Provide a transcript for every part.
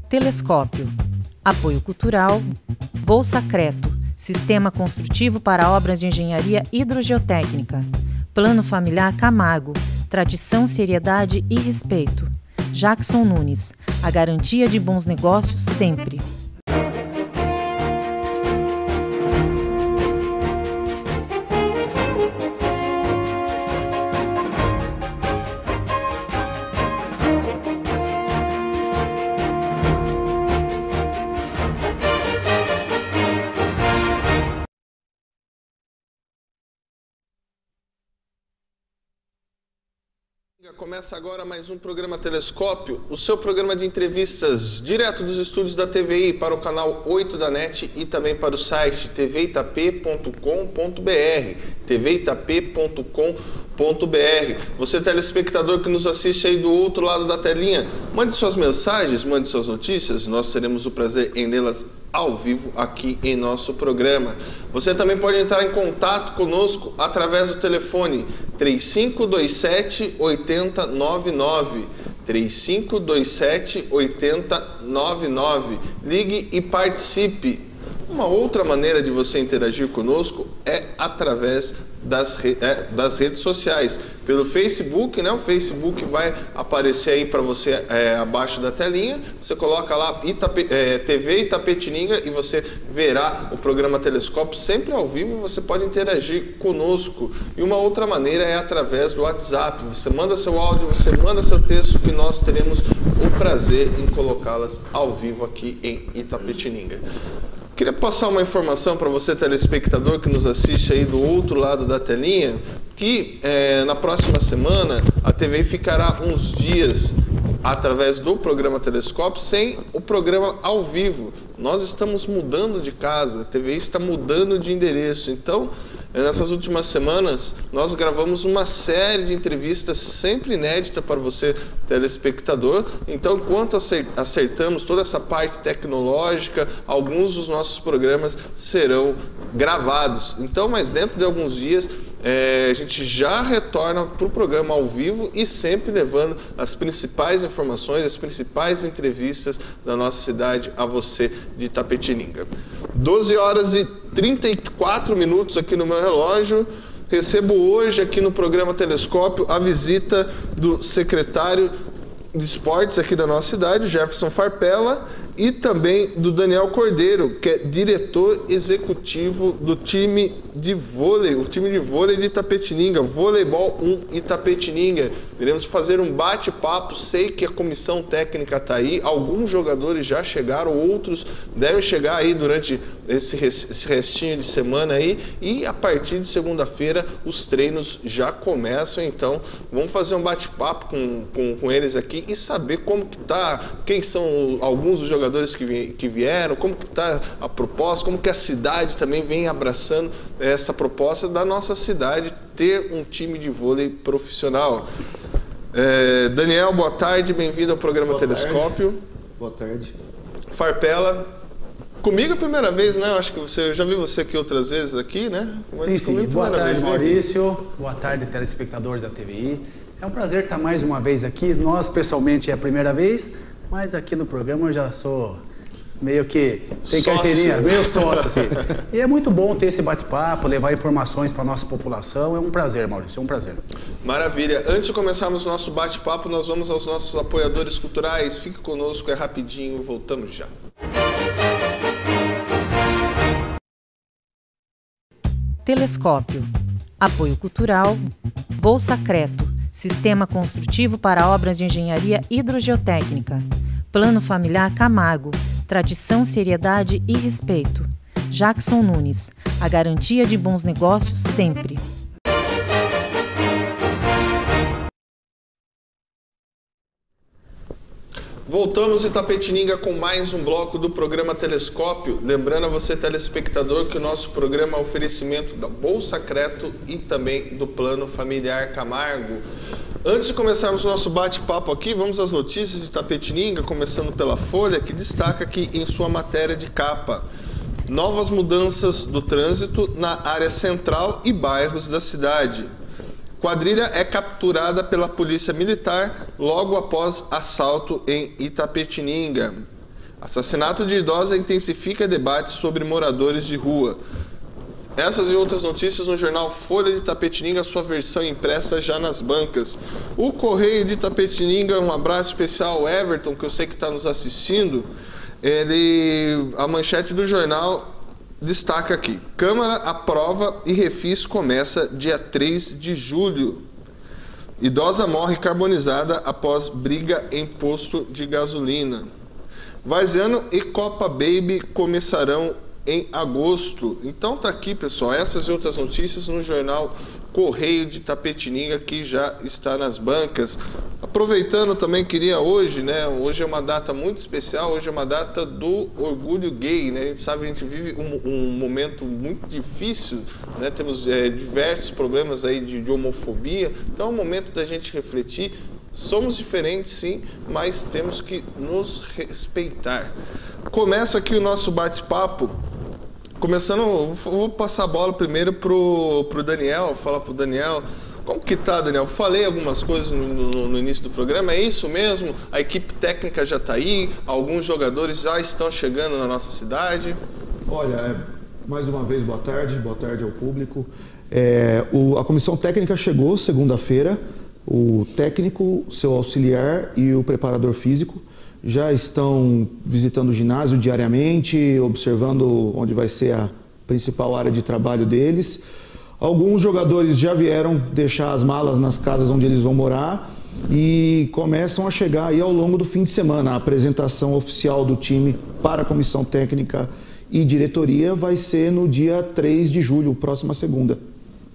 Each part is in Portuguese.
Telescópio, apoio cultural, Bolsa Creto, sistema construtivo para obras de engenharia hidrogeotécnica, Plano Familiar Camargo, tradição, seriedade e respeito. Jackson Nunes, a garantia de bons negócios sempre. Começa agora mais um programa Telescópio, o seu programa de entrevistas direto dos estúdios da TVI para o canal 8 da NET e também para o site tvitap.com.br, tvitap.com.br. Você, telespectador que nos assiste aí do outro lado da telinha, mande suas mensagens, mande suas notícias, nós teremos o prazer em lê-las ao vivo aqui em nosso programa. Você também pode entrar em contato conosco através do telefone 3527-8099, 3527-8099. Ligue e participe. Uma outra maneira de você interagir conosco é através das redes sociais. Pelo Facebook, né? O Facebook vai aparecer aí para você abaixo da telinha. Você coloca lá TV Itapetininga e você verá o programa Telescópio sempre ao vivo. Você pode interagir conosco. E uma outra maneira é através do WhatsApp. Você manda seu áudio, você manda seu texto e nós teremos o prazer em colocá-las ao vivo aqui em Itapetininga. Queria passar uma informação para você, telespectador, que nos assiste aí do outro lado da telinha, que na próxima semana a TV ficará uns dias através do programa Telescópio sem o programa ao vivo. Nós estamos mudando de casa, a TV está mudando de endereço, então nessas últimas semanas nós gravamos uma série de entrevistas sempre inédita para você, telespectador. Então, enquanto acertamos toda essa parte tecnológica, alguns dos nossos programas serão gravados. Então, mas dentro de alguns dias a gente já retorna para o programa ao vivo e sempre levando as principais informações, as principais entrevistas da nossa cidade a você de Itapetininga. 12 horas e 34 minutos aqui no meu relógio. Recebo hoje aqui no programa Telescópio a visita do secretário de esportes aqui da nossa cidade, Jefferson Farpella, e também do Daniel Cordeiro, que é diretor executivo do time de vôlei, o time de vôlei de Itapetininga, Voleibol 1 Itapetininga. Iremos fazer um bate-papo, sei que a comissão técnica está aí, alguns jogadores já chegaram, outros devem chegar aí durante esse restinho de semana aí, e a partir de segunda-feira os treinos já começam, então vamos fazer um bate-papo com eles aqui e saber como que tá, quem são alguns dos jogadores que vieram, como que está a proposta, como que a cidade também vem abraçando essa proposta da nossa cidade ter um time de vôlei profissional. Daniel, boa tarde, bem-vindo ao programa boa Telescópio. Tarde. Boa tarde. Farpella, comigo a primeira vez, né? Eu acho que eu já vi você aqui outras vezes aqui, né? Mas sim. Boa tarde, Maurício. Boa tarde, telespectadores da TVI. É um prazer estar mais uma vez aqui. Nós, pessoalmente, é a primeira vez, mas aqui no programa eu já sou meio que tem sócio. Carteirinha, meio sócio, assim. E é muito bom ter esse bate-papo, levar informações para a nossa população. É um prazer, Maurício, é um prazer. Maravilha. Antes de começarmos o nosso bate-papo, nós vamos aos nossos apoiadores culturais. Fique conosco, é rapidinho, voltamos já. Telescópio, apoio cultural, Bolsa Creto, sistema construtivo para obras de engenharia hidrogeotécnica, Plano Familiar Camargo, tradição, seriedade e respeito. Jackson Nunes, a garantia de bons negócios sempre. Voltamos em Itapetininga com mais um bloco do programa Telescópio. Lembrando a você, telespectador, que o nosso programa é oferecimento da Bolsa Creto e também do Plano Familiar Camargo. Antes de começarmos o nosso bate-papo aqui, vamos às notícias de Itapetininga, começando pela Folha, que destaca aqui em sua matéria de capa: novas mudanças do trânsito na área central e bairros da cidade. Quadrilha é capturada pela Polícia Militar logo após assalto em Itapetininga. Assassinato de idosa intensifica debates sobre moradores de rua. Essas e outras notícias no jornal Folha de Itapetininga, sua versão impressa já nas bancas. O Correio de Itapetininga, um abraço especial ao Everton, que eu sei que está nos assistindo. A manchete do jornal destaca aqui: Câmara aprova e refis começa dia 3 de julho. Idosa morre carbonizada após briga em posto de gasolina. Varziano e Copa Baby começarão em agosto. Então tá aqui, pessoal, essas e outras notícias no jornal Correio de Itapetininga, que já está nas bancas. Aproveitando também, queria hoje, né? Hoje é uma data muito especial, hoje é uma data do orgulho gay, né? A gente sabe, a gente vive um momento muito difícil, né? Temos diversos problemas aí de homofobia, então é um momento da gente refletir. Somos diferentes, sim, mas temos que nos respeitar. Começa aqui o nosso bate-papo. Começando, vou passar a bola primeiro pro Daniel, falar pro Daniel. Como que tá, Daniel? Falei algumas coisas no início do programa, é isso mesmo? A equipe técnica já está aí, alguns jogadores já estão chegando na nossa cidade. Olha, mais uma vez, boa tarde ao público. A comissão técnica chegou segunda-feira. O técnico, seu auxiliar e o preparador físico já estão visitando o ginásio diariamente, observando onde vai ser a principal área de trabalho deles. Alguns jogadores já vieram deixar as malas nas casas onde eles vão morar e começam a chegar aí ao longo do fim de semana. A apresentação oficial do time para a comissão técnica e diretoria vai ser no dia 3 de julho, próxima segunda.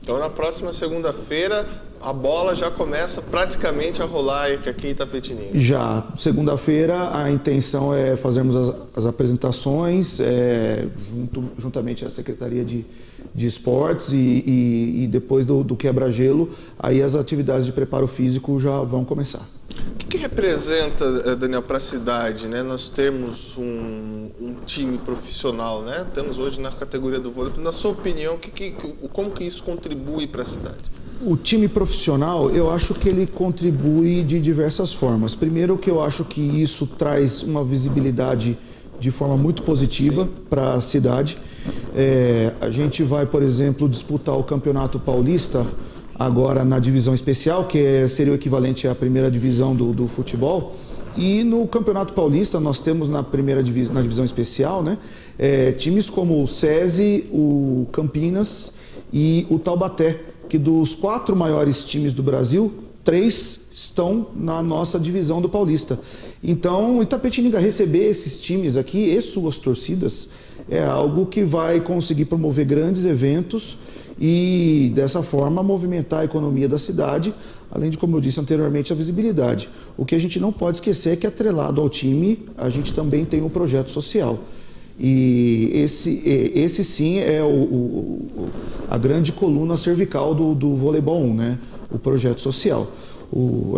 Então, na próxima segunda-feira, a bola já começa praticamente a rolar aqui em Itapetininga. Já, segunda-feira, a intenção é fazermos as apresentações juntamente à Secretaria de Esportes e depois do quebra-gelo, aí as atividades de preparo físico já vão começar. O que representa, Daniel, para a cidade, né? Nós temos um time profissional, né? Temos hoje na categoria do vôlei. Na sua opinião, como que isso contribui para a cidade? O time profissional, eu acho que ele contribui de diversas formas. Primeiro, que eu acho que isso traz uma visibilidade de forma muito positiva para a cidade. A gente vai, por exemplo, disputar o Campeonato Paulista agora na divisão especial, que seria o equivalente à primeira divisão do futebol. E no Campeonato Paulista nós temos na divisão especial, né, times como o SESI, o Campinas e o Taubaté, que dos 4 maiores times do Brasil, 3 estão na nossa divisão do Paulista. Então, Itapetininga receber esses times aqui e suas torcidas é algo que vai conseguir promover grandes eventos e, dessa forma, movimentar a economia da cidade, além de, como eu disse anteriormente, a visibilidade. O que a gente não pode esquecer é que, atrelado ao time, a gente também tem um projeto social. E esse sim é a grande coluna cervical do Voleibol 1, né? O projeto social.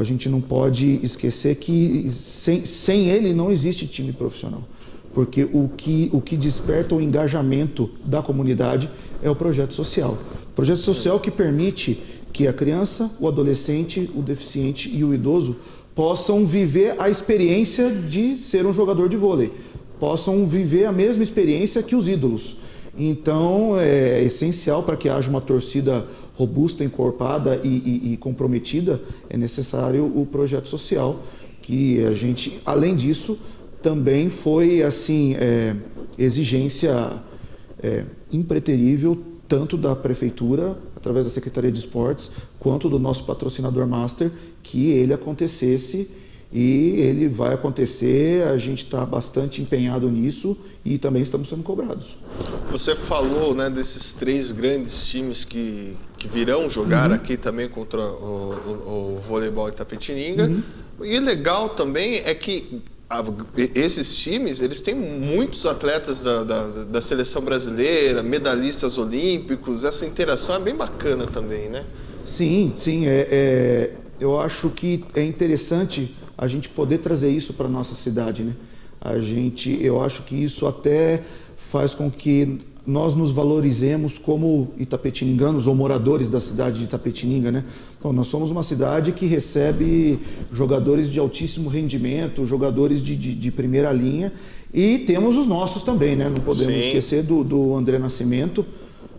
A gente não pode esquecer que sem ele não existe time profissional. Porque o que desperta o engajamento da comunidade é o projeto social. O projeto social que permite que a criança, o adolescente, o deficiente e o idoso possam viver a experiência de ser um jogador de vôlei, possam viver a mesma experiência que os ídolos. Então, é essencial para que haja uma torcida robusta, encorpada e comprometida, é necessário o projeto social, que a gente, além disso, também foi assim, exigência impreterível, tanto da Prefeitura, através da Secretaria de Esportes, quanto do nosso patrocinador Master, que ele acontecesse. E ele vai acontecer, a gente está bastante empenhado nisso e também estamos sendo cobrados. Você falou, né, desses 3 grandes times que virão jogar aqui também contra o Voleibol Itapetininga. E o legal também é que esses times, eles têm muitos atletas da seleção brasileira, medalhistas olímpicos, essa interação é bem bacana também, né? Sim, eu acho que é interessante a gente poder trazer isso para a nossa cidade, né? Eu acho que isso até faz com que nós nos valorizemos como itapetininganos ou moradores da cidade de Itapetininga, né? Bom, nós somos uma cidade que recebe jogadores de altíssimo rendimento, jogadores de primeira linha, e temos os nossos também, né? Não podemos esquecer do André Nascimento,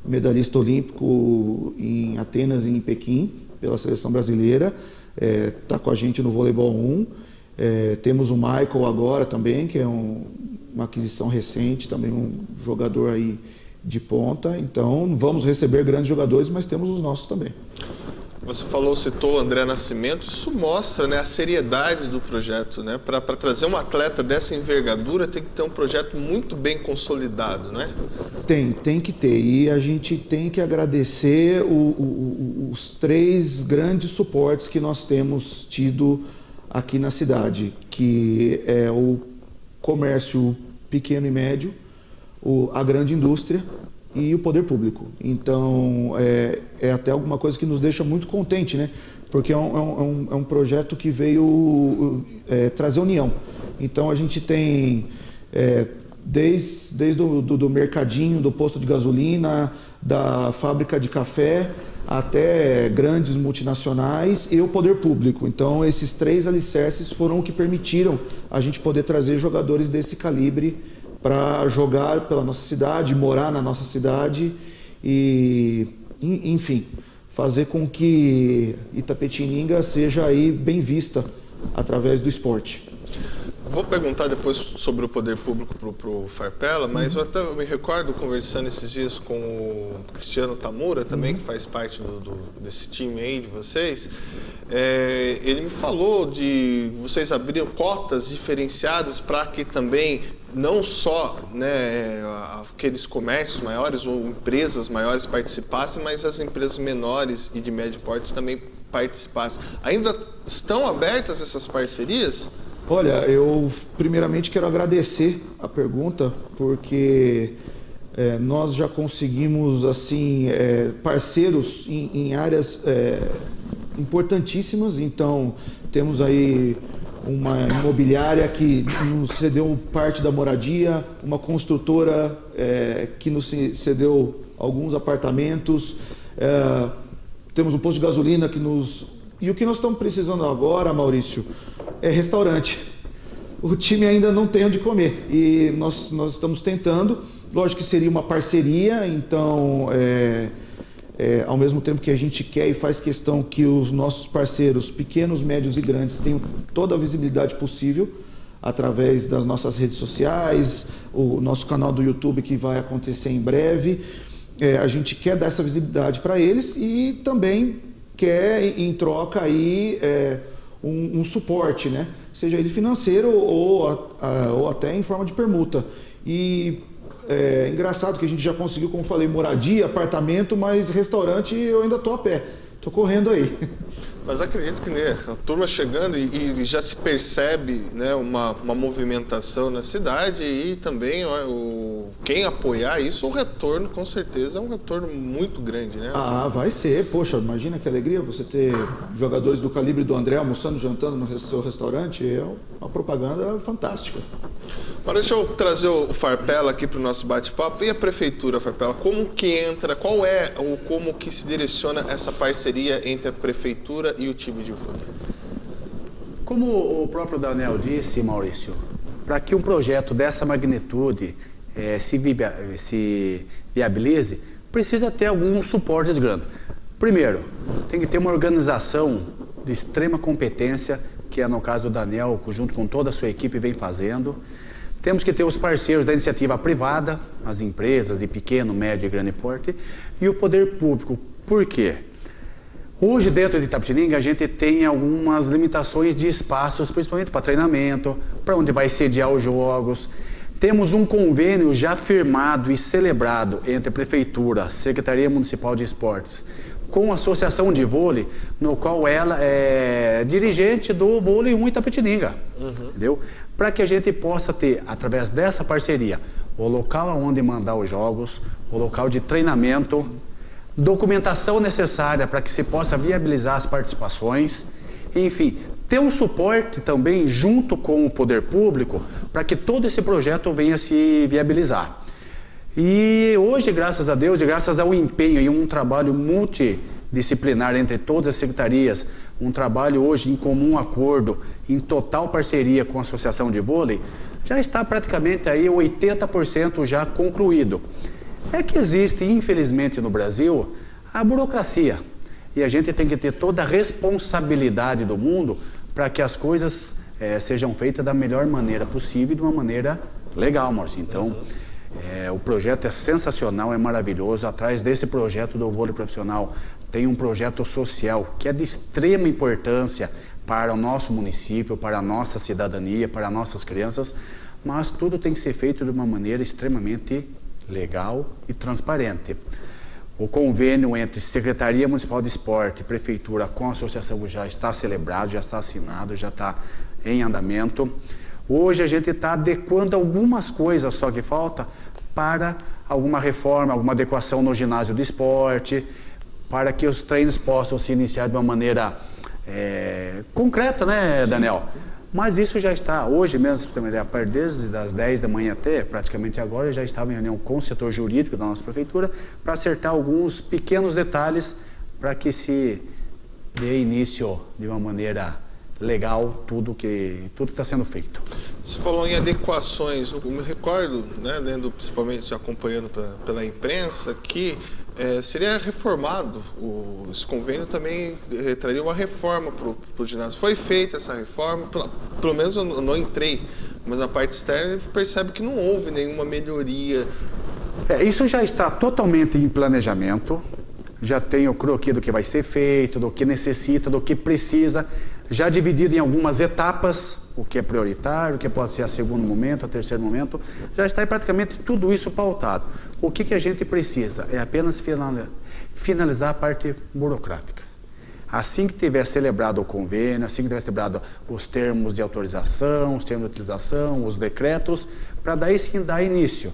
medalhista olímpico em Atenas e em Pequim, pela seleção brasileira, está com a gente no voleibol 1. Temos o Michael agora também, que é uma aquisição recente, também um jogador aí de ponta. Então vamos receber grandes jogadores, mas temos os nossos também. Você citou o André Nascimento, isso mostra, né, a seriedade do projeto, né? Para trazer um atleta dessa envergadura tem que ter um projeto muito bem consolidado, né? Tem que ter, e a gente tem que agradecer os 3 grandes suportes que nós temos tido aqui na cidade, que é o comércio pequeno e médio, a grande indústria e o poder público. Então, é até alguma coisa que nos deixa muito contente, né? Porque é um projeto que veio trazer união. Então, a gente tem, desde do mercadinho, do posto de gasolina, da fábrica de café, até grandes multinacionais e o poder público. Então, esses 3 alicerces foram o que permitiram a gente poder trazer jogadores desse calibre para jogar pela nossa cidade, morar na nossa cidade e, enfim, fazer com que Itapetininga seja aí bem vista através do esporte. Vou perguntar depois sobre o poder público para o Farpela, mas eu até me recordo conversando esses dias com o Cristiano Tamura também, que faz parte desse time aí de vocês. Ele me falou de vocês abrirem cotas diferenciadas para que também não só, né, aqueles comércios maiores ou empresas maiores participassem, mas as empresas menores e de médio porte também participassem. Ainda estão abertas essas parcerias? Olha, eu primeiramente quero agradecer a pergunta, porque nós já conseguimos assim parceiros em áreas importantíssimas. Então temos aí uma imobiliária que nos cedeu parte da moradia, uma construtora que nos cedeu alguns apartamentos, temos um posto de gasolina que nos... E o que nós estamos precisando agora, Maurício, é restaurante. O time ainda não tem onde comer e nós estamos tentando. Lógico que seria uma parceria, então ao mesmo tempo que a gente quer e faz questão que os nossos parceiros, pequenos, médios e grandes, tenham toda a visibilidade possível através das nossas redes sociais, o nosso canal do YouTube que vai acontecer em breve. A gente quer dar essa visibilidade para eles e também quer em troca aí um suporte, né? Seja ele financeiro ou até em forma de permuta. E é engraçado que a gente já conseguiu, como falei, moradia, apartamento, mas restaurante eu ainda estou a pé, estou correndo aí. Mas acredito que, né, a turma chegando e já se percebe, né, uma movimentação na cidade e também quem apoiar isso, o retorno com certeza é um retorno muito grande, né? Ah, vai ser. Poxa, imagina que alegria você ter jogadores do calibre do André almoçando, jantando no seu restaurante. É uma propaganda fantástica. Agora deixa eu trazer o Farpela aqui para o nosso bate-papo. E a Prefeitura, Farpela, como que entra, como que se direciona essa parceria entre a Prefeitura e o time de vôlei? Como o próprio Daniel disse, Maurício, para que um projeto dessa magnitude se viabilize, precisa ter alguns suportes grandes. Primeiro, tem que ter uma organização de extrema competência, que é no caso do Daniel, junto com toda a sua equipe, vem fazendo. Temos que ter os parceiros da iniciativa privada, as empresas de pequeno, médio e grande porte, e o poder público. Por quê? Hoje, dentro de Itapetininga, a gente tem algumas limitações de espaços, principalmente para treinamento, para onde vai sediar os jogos. Temos um convênio já firmado e celebrado entre a Prefeitura, Secretaria Municipal de Esportes, com a Associação de Vôlei, no qual ela é dirigente do Vôlei 1 Itapetininga, entendeu? Para que a gente possa ter, através dessa parceria, o local onde mandar os jogos, o local de treinamento, documentação necessária para que se possa viabilizar as participações, enfim, ter um suporte também junto com o poder público para que todo esse projeto venha se viabilizar. E hoje, graças a Deus e graças ao empenho e um trabalho multidisciplinar entre todas as secretarias, um trabalho hoje em comum acordo, em total parceria com a Associação de Vôlei, já está praticamente aí 80% já concluído. É que existe, infelizmente, no Brasil, a burocracia. E a gente tem que ter toda a responsabilidade do mundo para que as coisas sejam feitas da melhor maneira possível e de uma maneira legal, Maurício. Então, o projeto é sensacional, é maravilhoso. Atrás desse projeto do vôlei profissional tem um projeto social que é de extrema importância para o nosso município, para a nossa cidadania, para nossas crianças, mas tudo tem que ser feito de uma maneira extremamente legal e transparente. O convênio entre Secretaria Municipal de Esporte e Prefeitura com a associação já está celebrado, já está assinado, já está em andamento. Hoje a gente está adequando algumas coisas só que falta para alguma reforma, alguma adequação no ginásio de esporte, para que os treinos possam se iniciar de uma maneira concreta, né, Daniel? Mas isso já está, hoje mesmo, para ter uma ideia, desde as 10 da manhã até praticamente agora, já estava em reunião com o setor jurídico da nossa prefeitura para acertar alguns pequenos detalhes para que se dê início de uma maneira legal tudo que está sendo feito. Você falou em adequações, eu me recordo, né, lendo principalmente, acompanhando pela imprensa, que seria reformado, esse convênio também traria uma reforma para o ginásio. Foi feita essa reforma, pelo menos eu não entrei, mas na parte externa percebe que não houve nenhuma melhoria. Isso já está totalmente em planejamento, já tem o croquis do que vai ser feito, do que necessita, do que precisa, já dividido em algumas etapas, o que é prioritário, o que pode ser a segundo momento, a terceiro momento, já está praticamente tudo isso pautado. O que a gente precisa é apenas finalizar a parte burocrática. Assim que tiver celebrado o convênio, assim que tiver celebrado os termos de autorização, os termos de utilização, os decretos, para daí sim dar início.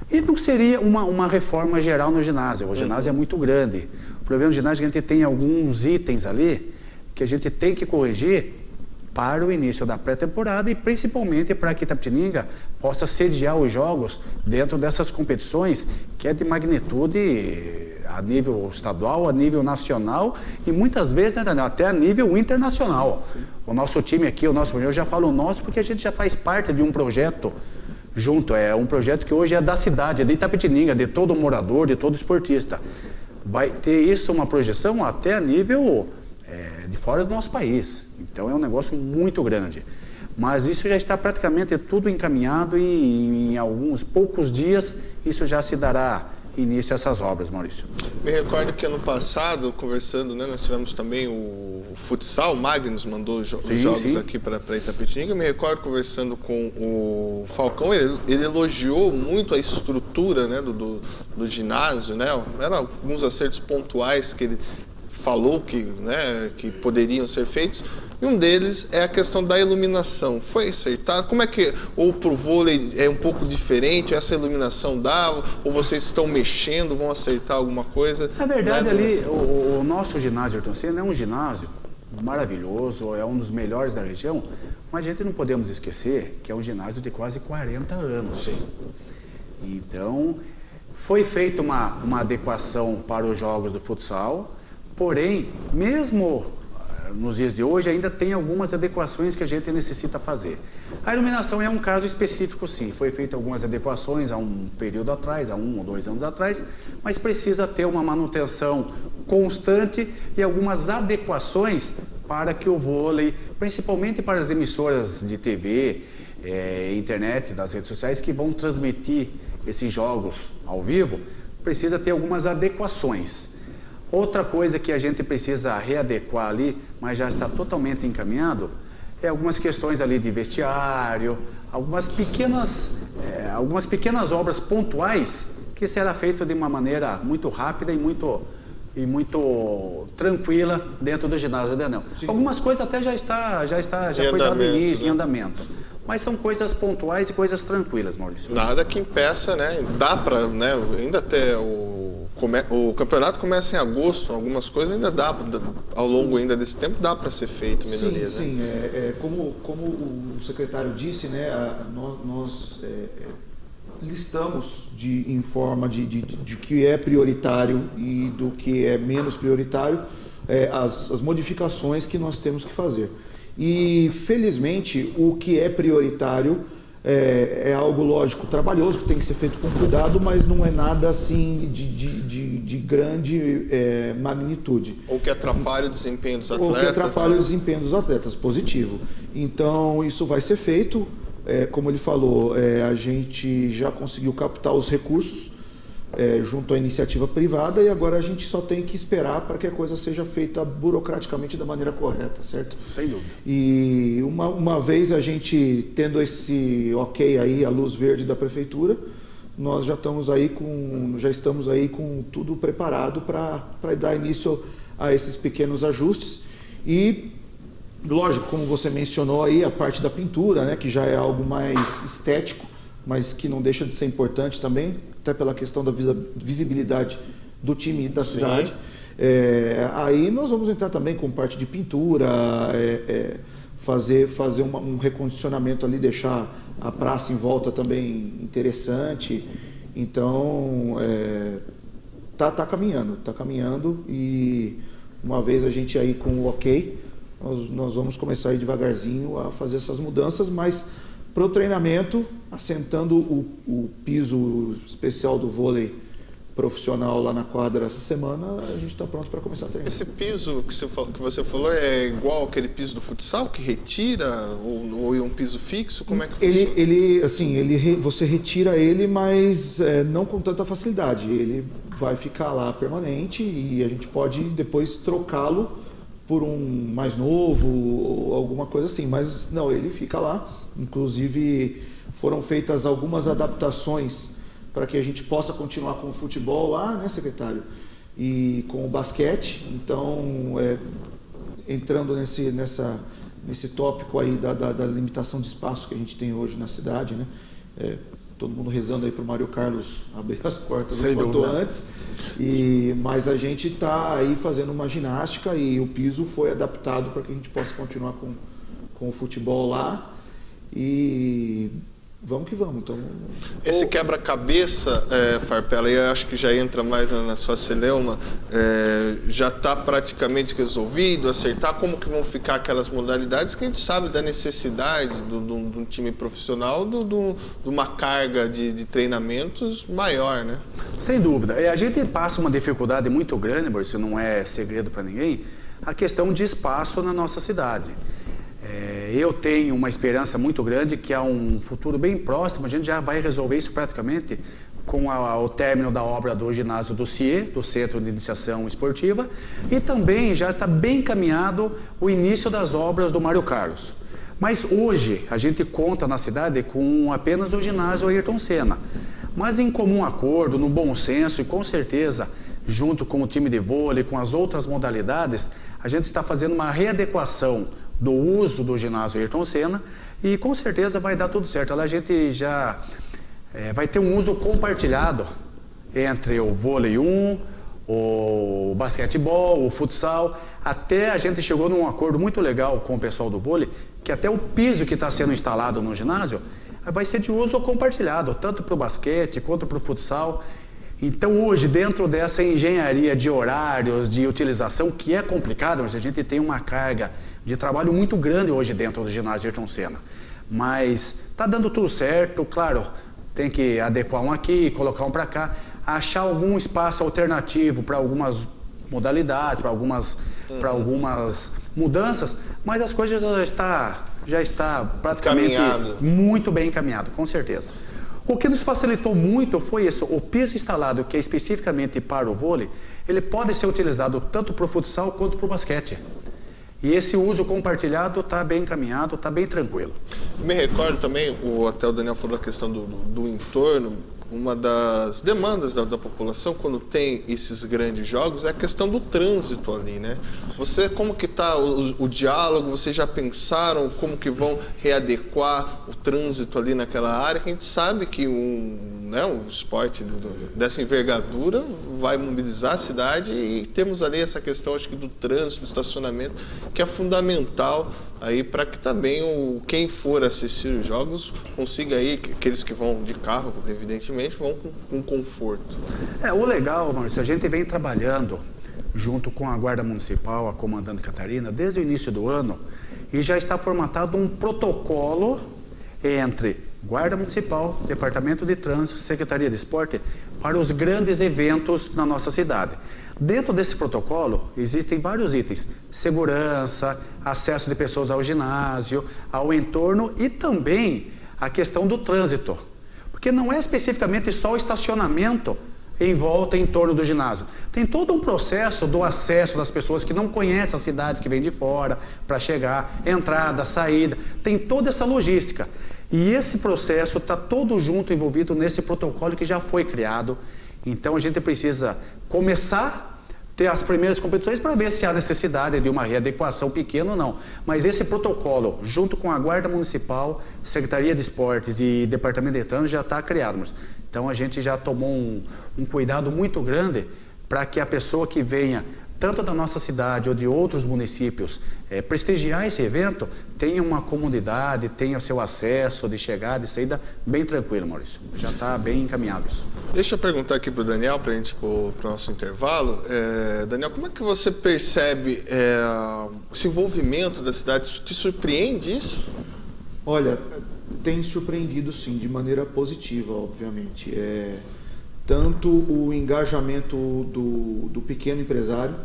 E não seria uma reforma geral no ginásio, o ginásio é muito grande. O problema do ginásio é que a gente tem alguns itens ali que a gente tem que corrigir para o início da pré-temporada e principalmente para que Itapetininga possa sediar os jogos dentro dessas competições que é de magnitude a nível estadual, a nível nacional e muitas vezes, né, Daniel, até a nível internacional. O nosso time aqui, eu já falo o nosso porque a gente já faz parte de um projeto junto, é um projeto que hoje é da cidade, é de Itapetininga, de todo morador, de todo esportista. Vai ter isso uma projeção até a nível de fora do nosso país. Então é um negócio muito grande. Mas isso já está praticamente tudo encaminhado e em alguns poucos dias isso já se dará início a essas obras, Maurício. Me recordo que ano passado, conversando, né, nós tivemos também o futsal, o Magnus mandou os jogos aqui para Itapetininga. Me recordo conversando com o Falcão, ele elogiou muito a estrutura, né, do ginásio, né? Eram alguns acertos pontuais que ele falou que poderiam ser feitos, e um deles é a questão da iluminação. Foi acertado? Como é que, ou pro vôlei é um pouco diferente, essa iluminação dá, ou vocês estão mexendo, vão acertar alguma coisa? Na verdade, ali, o nosso ginásio Ayrton Senna é um ginásio maravilhoso, é um dos melhores da região, mas a gente não podemos esquecer que é um ginásio de quase 40 anos. Sim. Então, foi feita uma adequação para os jogos do futsal. Porém, mesmo nos dias de hoje, ainda tem algumas adequações que a gente necessita fazer. A iluminação é um caso específico, sim. Foi feita algumas adequações há um período atrás, há 1 ou 2 anos atrás, mas precisa ter uma manutenção constante e algumas adequações para que o vôlei, principalmente para as emissoras de TV, internet, das redes sociais, que vão transmitir esses jogos ao vivo, precisa ter algumas adequações. Outra coisa que a gente precisa readequar ali, mas já está totalmente encaminhado, é algumas questões ali de vestiário, algumas pequenas obras pontuais que será feito de uma maneira muito rápida e muito tranquila dentro do ginásio, né, Daniel? Algumas coisas até já foi dado início, em andamento. Mas são coisas pontuais e coisas tranquilas, Maurício. Nada que impeça, né? Dá para, né? Ainda até o campeonato começa em agosto, algumas coisas ainda dá, ao longo ainda desse tempo, dá para ser feito melhorias. Sim, né? como o secretário disse, né? Nós listamos em forma de que é prioritário e do que é menos prioritário as modificações que nós temos que fazer. E, felizmente, o que é prioritário é algo, lógico, trabalhoso, que tem que ser feito com cuidado, mas não é nada assim de grande magnitude. Ou que atrapalhe o desempenho dos atletas. Ou que atrapalhe o desempenho dos atletas, positivo. Então, isso vai ser feito. Como ele falou, a gente já conseguiu captar os recursos junto à iniciativa privada e agora a gente só tem que esperar para que a coisa seja feita burocraticamente da maneira correta, certo? Sem dúvida. E uma vez a gente tendo esse ok aí, a luz verde da prefeitura, nós já estamos aí com tudo preparado para dar início a esses pequenos ajustes. E, lógico, como você mencionou aí, a parte da pintura, né, que já é algo mais estético, mas que não deixa de ser importante também, até pela questão da visibilidade do time e da cidade. Aí nós vamos entrar também com parte de pintura, fazer um recondicionamento ali, deixar a praça em volta também interessante. Então, tá caminhando e uma vez a gente aí com o ok, nós vamos começar aí devagarzinho a fazer essas mudanças, mas para o treinamento, assentando o piso especial do vôlei profissional lá na quadra essa semana, a gente está pronto para começar a treinar. Esse piso que você falou é igual aquele piso do futsal, que retira, ou é um piso fixo? Como é que funciona? Você retira ele, mas não com tanta facilidade. Ele vai ficar lá permanente e a gente pode depois trocá-lo por um mais novo ou alguma coisa assim, mas não, ele fica lá. Inclusive foram feitas algumas adaptações para que a gente possa continuar com o futebol lá, né, secretário? E com o basquete. Então, entrando nesse tópico aí da limitação de espaço que a gente tem hoje na cidade, né? Todo mundo rezando aí para o Mário Carlos abrir as portas o quanto antes. Mas a gente está aí fazendo uma ginástica e o piso foi adaptado para que a gente possa continuar com o futebol lá. E vamos que vamos. Então, esse quebra-cabeça, Farpela, eu acho que já entra mais na sua celeuma, já está praticamente resolvido, acertar como que vão ficar aquelas modalidades que a gente sabe da necessidade de um time profissional, de uma carga de treinamentos maior, né? Sem dúvida. A gente passa uma dificuldade muito grande, isso não é segredo para ninguém, a questão de espaço na nossa cidade. Eu tenho uma esperança muito grande que a um futuro bem próximo a gente já vai resolver isso praticamente com o término da obra do ginásio do CIE, do Centro de Iniciação Esportiva, e também já está bem encaminhado o início das obras do Mário Carlos. Mas hoje a gente conta na cidade com apenas o ginásio Ayrton Senna. Mas em comum acordo, no bom senso e com certeza, junto com o time de vôlei, com as outras modalidades, a gente está fazendo uma readequação do uso do ginásio Ayrton Senna e com certeza vai dar tudo certo. Lá a gente já vai ter um uso compartilhado entre o vôlei 1, o basquetebol, o futsal. Até a gente chegou num acordo muito legal com o pessoal do vôlei, que até o piso que está sendo instalado no ginásio vai ser de uso compartilhado, tanto para o basquete quanto para o futsal. Então hoje, dentro dessa engenharia de horários, de utilização, que é complicada, mas a gente tem uma carga de trabalho muito grande hoje dentro do ginásio Ayrton Senna. Mas está dando tudo certo, claro, tem que adequar um aqui, colocar um para cá, achar algum espaço alternativo para algumas modalidades, para algumas mudanças, mas as coisas já está praticamente muito bem encaminhado, com certeza. O que nos facilitou muito foi isso, o piso instalado, que é especificamente para o vôlei, ele pode ser utilizado tanto para o futsal quanto para o basquete. E esse uso compartilhado está bem encaminhado, está bem tranquilo. Me recordo também, até o Daniel falou da questão do entorno, uma das demandas da população quando tem esses grandes jogos é a questão do trânsito ali, né? Como que está o diálogo? Vocês já pensaram como que vão readequar o trânsito ali naquela área? Que a gente sabe que um esporte dessa envergadura vai mobilizar a cidade e temos ali essa questão, acho que do trânsito, do estacionamento, que é fundamental aí para que também quem for assistir os jogos consiga ir, aqueles que vão de carro, evidentemente, vão com conforto. O legal, Maurício, a gente vem trabalhando junto com a Guarda Municipal, a Comandante Catarina, desde o início do ano, e já está formatado um protocolo entre Guarda Municipal, Departamento de Trânsito, Secretaria de Esporte, para os grandes eventos na nossa cidade. Dentro desse protocolo, existem vários itens: segurança, acesso de pessoas ao ginásio, ao entorno e também a questão do trânsito. Porque não é especificamente só o estacionamento em volta, em torno do ginásio. Tem todo um processo do acesso das pessoas que não conhecem a cidade, que vem de fora, para chegar, entrada, saída. Tem toda essa logística. E esse processo está todo junto envolvido nesse protocolo que já foi criado. Então a gente precisa começar a ter as primeiras competições para ver se há necessidade de uma readequação pequena ou não. Mas esse protocolo, junto com a Guarda Municipal, Secretaria de Esportes e Departamento de Trânsito, já está criado. Então a gente já tomou um cuidado muito grande para que a pessoa que venha, tanto da nossa cidade ou de outros municípios, prestigiar esse evento, tenha uma comodidade, tenha o seu acesso de chegada e saída bem tranquilo, Maurício. Já está bem encaminhado isso. Deixa eu perguntar aqui para o Daniel, para a gente ir para o nosso intervalo. Daniel, como é que você percebe esse envolvimento da cidade? Te surpreende isso? Olha, tem surpreendido sim, de maneira positiva, obviamente. Tanto o engajamento do pequeno empresário,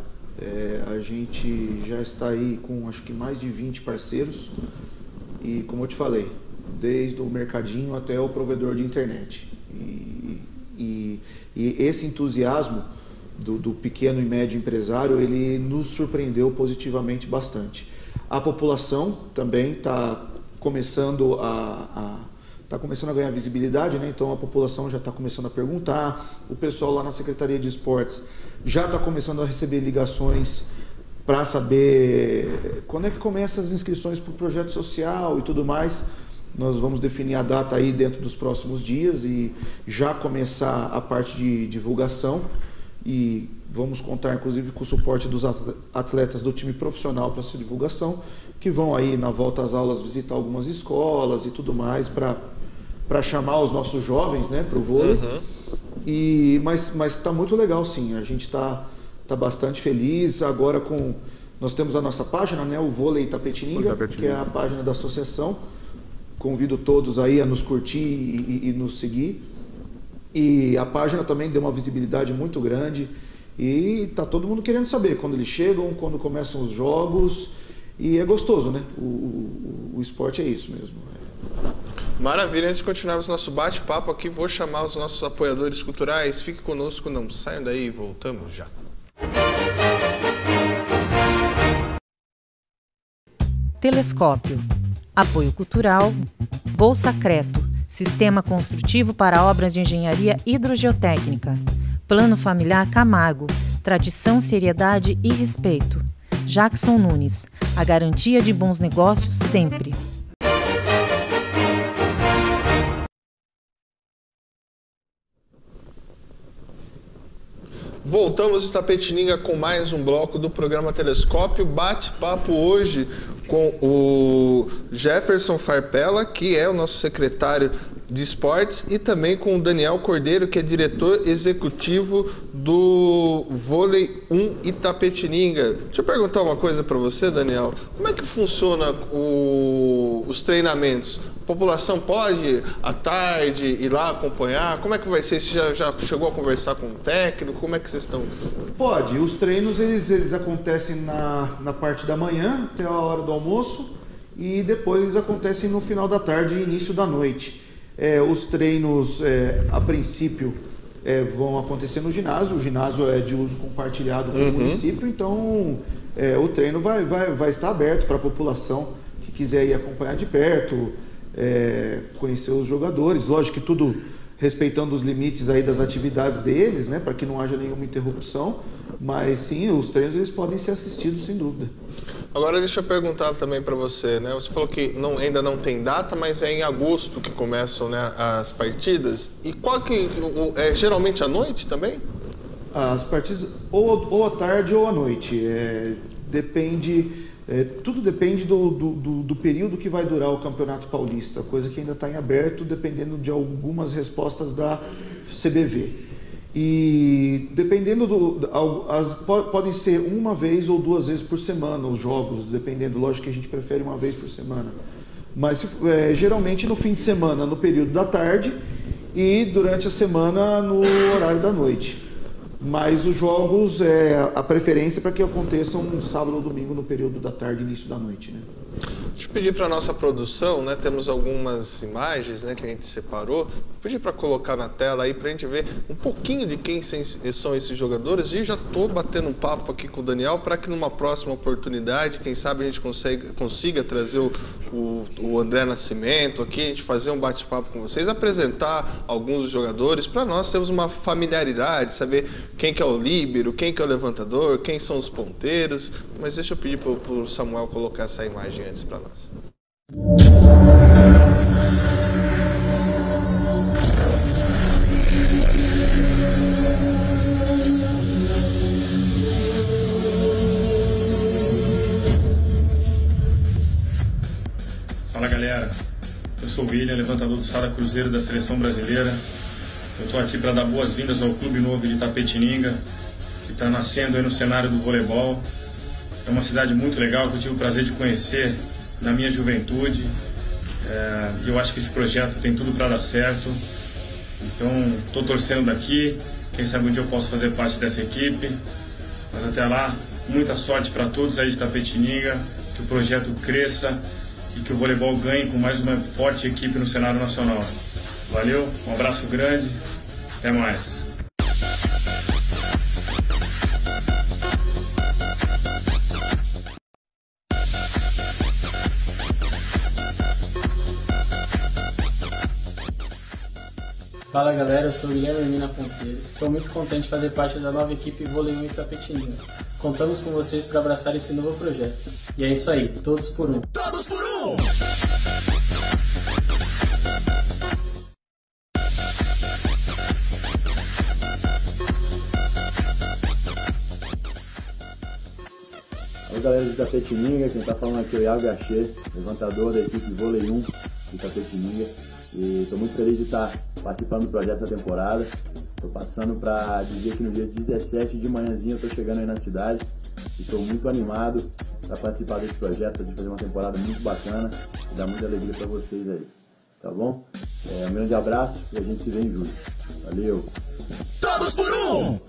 a gente já está aí com acho que mais de 20 parceiros e, como eu te falei, desde o mercadinho até o provedor de internet. E esse entusiasmo do pequeno e médio empresário, ele nos surpreendeu positivamente bastante. A população também está começando a ganhar visibilidade, né? Então a população já está começando a perguntar, o pessoal lá na Secretaria de Esportes já está começando a receber ligações para saber quando é que começa as inscrições para o projeto social e tudo mais. Nós vamos definir a data aí dentro dos próximos dias e já começar a parte de divulgação, e vamos contar inclusive com o suporte dos atletas do time profissional para essa divulgação, que vão aí na volta às aulas visitar algumas escolas e tudo mais para chamar os nossos jovens, né, para o vôlei. Mas está muito legal sim, a gente está bastante feliz. Agora nós temos a nossa página, né, o Vôlei Itapetininga, que é a página da associação. Convido todos aí a nos curtir e nos seguir. E a página também deu uma visibilidade muito grande e está todo mundo querendo saber quando eles chegam, quando começam os jogos, e é gostoso, né? O esporte é isso mesmo. Maravilha, antes de continuarmos nosso bate-papo aqui, vou chamar os nossos apoiadores culturais. Fique conosco, não saiam daí, voltamos já. Telescópio, apoio cultural, Bolsa Creto, sistema construtivo para obras de engenharia hidrogeotécnica, Plano Familiar Camargo, tradição, seriedade e respeito. Jackson Nunes, a garantia de bons negócios sempre. Voltamos de Itapetininga com mais um bloco do programa Telescópio. Bate-papo hoje com o Jefferson Farpella, que é o nosso secretário de esportes, e também com o Daniel Cordeiro, que é diretor executivo do Vôlei 1 Itapetininga. Deixa eu perguntar uma coisa para você, Daniel. Como é que funciona os treinamentos? A população pode, à tarde, ir lá acompanhar? Como é que vai ser? Você já chegou a conversar com o técnico? Como é que vocês estão? Pode. Os treinos, eles acontecem na parte da manhã, até a hora do almoço, e depois eles acontecem no final da tarde e início da noite. Os treinos, a princípio, vão acontecer no ginásio. O ginásio é de uso compartilhado com o município, então o treino vai estar aberto para a população que quiser ir acompanhar de perto, conhecer os jogadores. Lógico que tudo respeitando os limites aí das atividades deles, né, para que não haja nenhuma interrupção, mas sim, os treinos eles podem ser assistidos sem dúvida. Agora deixa eu perguntar também para você, né? Você falou que ainda não tem data, mas é em agosto que começam, né, as partidas. E qual que geralmente à noite também? As partidas ou à tarde ou à noite. Depende Tudo depende do período que vai durar o Campeonato Paulista, coisa que ainda está em aberto, dependendo de algumas respostas da CBV. E dependendo podem ser uma vez ou 2 vezes por semana os jogos, dependendo, lógico que a gente prefere uma vez por semana. Mas geralmente no fim de semana, no período da tarde, e durante a semana no horário da noite. Mas os jogos, a preferência para que aconteçam no sábado ou domingo no período da tarde e início da noite, né? Deixa eu pedir para a nossa produção, né? Temos algumas imagens, né, que a gente separou. Vou pedir para colocar na tela aí para a gente ver um pouquinho de quem são esses jogadores. E já estou batendo um papo aqui com o Daniel para que numa próxima oportunidade, quem sabe a gente consiga trazer o André Nascimento aqui, a gente fazer um bate-papo com vocês, apresentar alguns dos jogadores, para nós termos uma familiaridade, saber quem que é o líbero, quem que é o levantador, quem são os ponteiros. Mas deixa eu pedir para o Samuel colocar essa imagem antes para nós. Fala galera, eu sou o William, levantador do Sara Cruzeiro da Seleção Brasileira. Eu estou aqui para dar boas-vindas ao Clube Novo de Itapetininga, que está nascendo aí no cenário do voleibol. É uma cidade muito legal que eu tive o prazer de conhecer na minha juventude. E eu acho que esse projeto tem tudo para dar certo. Então, estou torcendo daqui. Quem sabe um dia eu posso fazer parte dessa equipe. Mas até lá, muita sorte para todos aí de Itapetininga, que o projeto cresça e que o voleibol ganhe com mais uma forte equipe no cenário nacional. Valeu, um abraço grande, até mais. Fala galera, eu sou o Guilherme Hermina Ponteiro. Estou muito contente de fazer parte da nova equipe Vôlei 1 Itapetininga. Contamos com vocês para abraçar esse novo projeto. E é isso aí, todos por um. Todos por um! Oi galera de Itapetininga, quem está falando aqui é o Iago Gachê, levantador da equipe Vôlei 1 de Itapetininga. E estou muito feliz de estar participando do projeto da temporada. Estou passando para dizer que no dia 17 de manhãzinho eu estou chegando aí na cidade. E estou muito animado para participar desse projeto, de fazer uma temporada muito bacana e dar muita alegria para vocês aí. Tá bom? Um grande abraço e a gente se vê em julho. Valeu! Todos por um!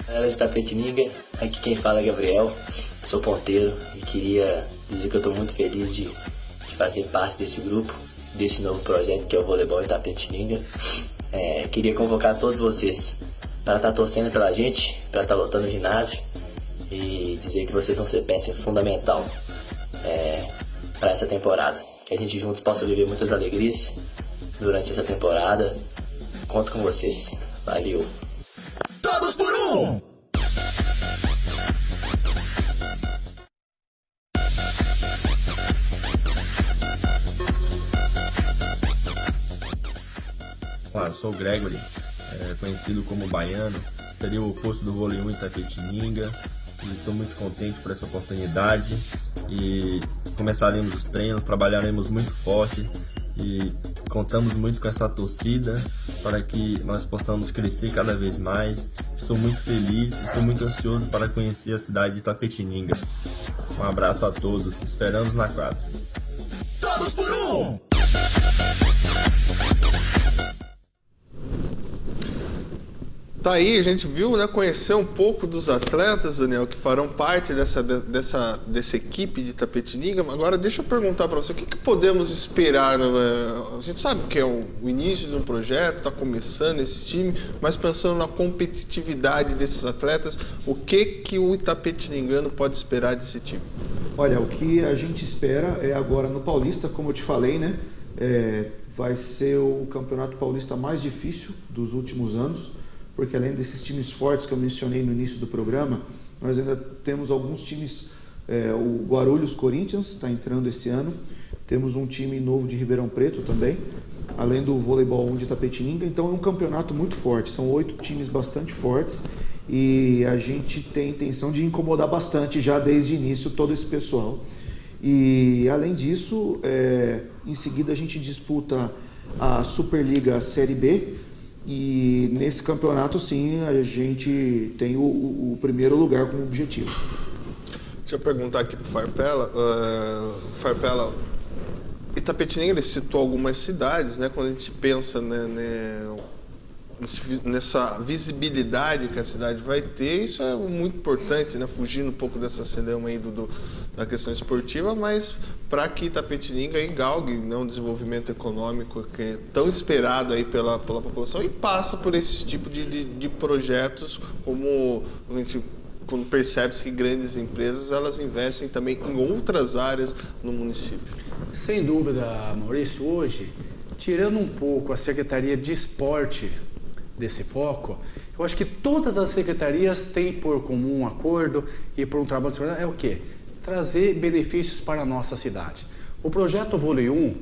Galera de Itapetininga, aqui quem fala é Gabriel, sou ponteiro e queria dizer que eu estou muito feliz de fazer parte desse grupo, desse novo projeto que é o Voleibol Itapetininga. Queria convocar todos vocês para estar torcendo pela gente, para estar lotando o ginásio e dizer que vocês vão ser peça fundamental para essa temporada. Que a gente juntos possa viver muitas alegrias durante essa temporada. Conto com vocês. Valeu! Todos por um! Olá, eu sou o Gregory, conhecido como Baiano, seria o oposto do Vôlei 1 Itapetininga, e estou muito contente por essa oportunidade e começaremos os treinos, trabalharemos muito forte e contamos muito com essa torcida para que nós possamos crescer cada vez mais. Estou muito feliz, estou muito ansioso para conhecer a cidade de Itapetininga. Um abraço a todos, esperamos na quadra. Todos por um! Tá aí, a gente viu, né, conheceu um pouco dos atletas, Daniel, que farão parte dessa equipe de Itapetininga. Agora, deixa eu perguntar para você, o que podemos esperar? A gente sabe que é o início de um projeto, está começando esse time, mas pensando na competitividade desses atletas, o que o itapetiningano pode esperar desse time? Olha, o que a gente espera é agora no Paulista, como eu te falei, né? Vai ser o campeonato paulista mais difícil dos últimos anos, porque além desses times fortes que eu mencionei no início do programa, nós ainda temos alguns times, o Guarulhos Corinthians está entrando esse ano, temos um time novo de Ribeirão Preto também, além do voleibol 1 de Itapetininga. Então é um campeonato muito forte, são 8 times bastante fortes e a gente tem a intenção de incomodar bastante já desde o início todo esse pessoal. E além disso, em seguida a gente disputa a Superliga Série B e nesse campeonato sim a gente tem o primeiro lugar como objetivo. Deixa eu perguntar aqui para o Farpela. Farpela, Itapetininga, ele citou algumas cidades, né? Quando a gente pensa, né, nessa visibilidade que a cidade vai ter, isso é muito importante, né? Fugindo um pouco dessa celeuma aí da questão esportiva, mas para que Itapetininga aí galgue, né, um desenvolvimento econômico que é tão esperado aí pela população e passa por esse tipo de projetos, como a gente quando percebe-se que grandes empresas elas investem também em outras áreas no município. Sem dúvida, Maurício, hoje, tirando um pouco a Secretaria de Esporte desse foco, eu acho que todas as secretarias têm por comum um acordo e por um trabalho de segurança, é o quê? Trazer benefícios para a nossa cidade. O projeto Vôlei 1,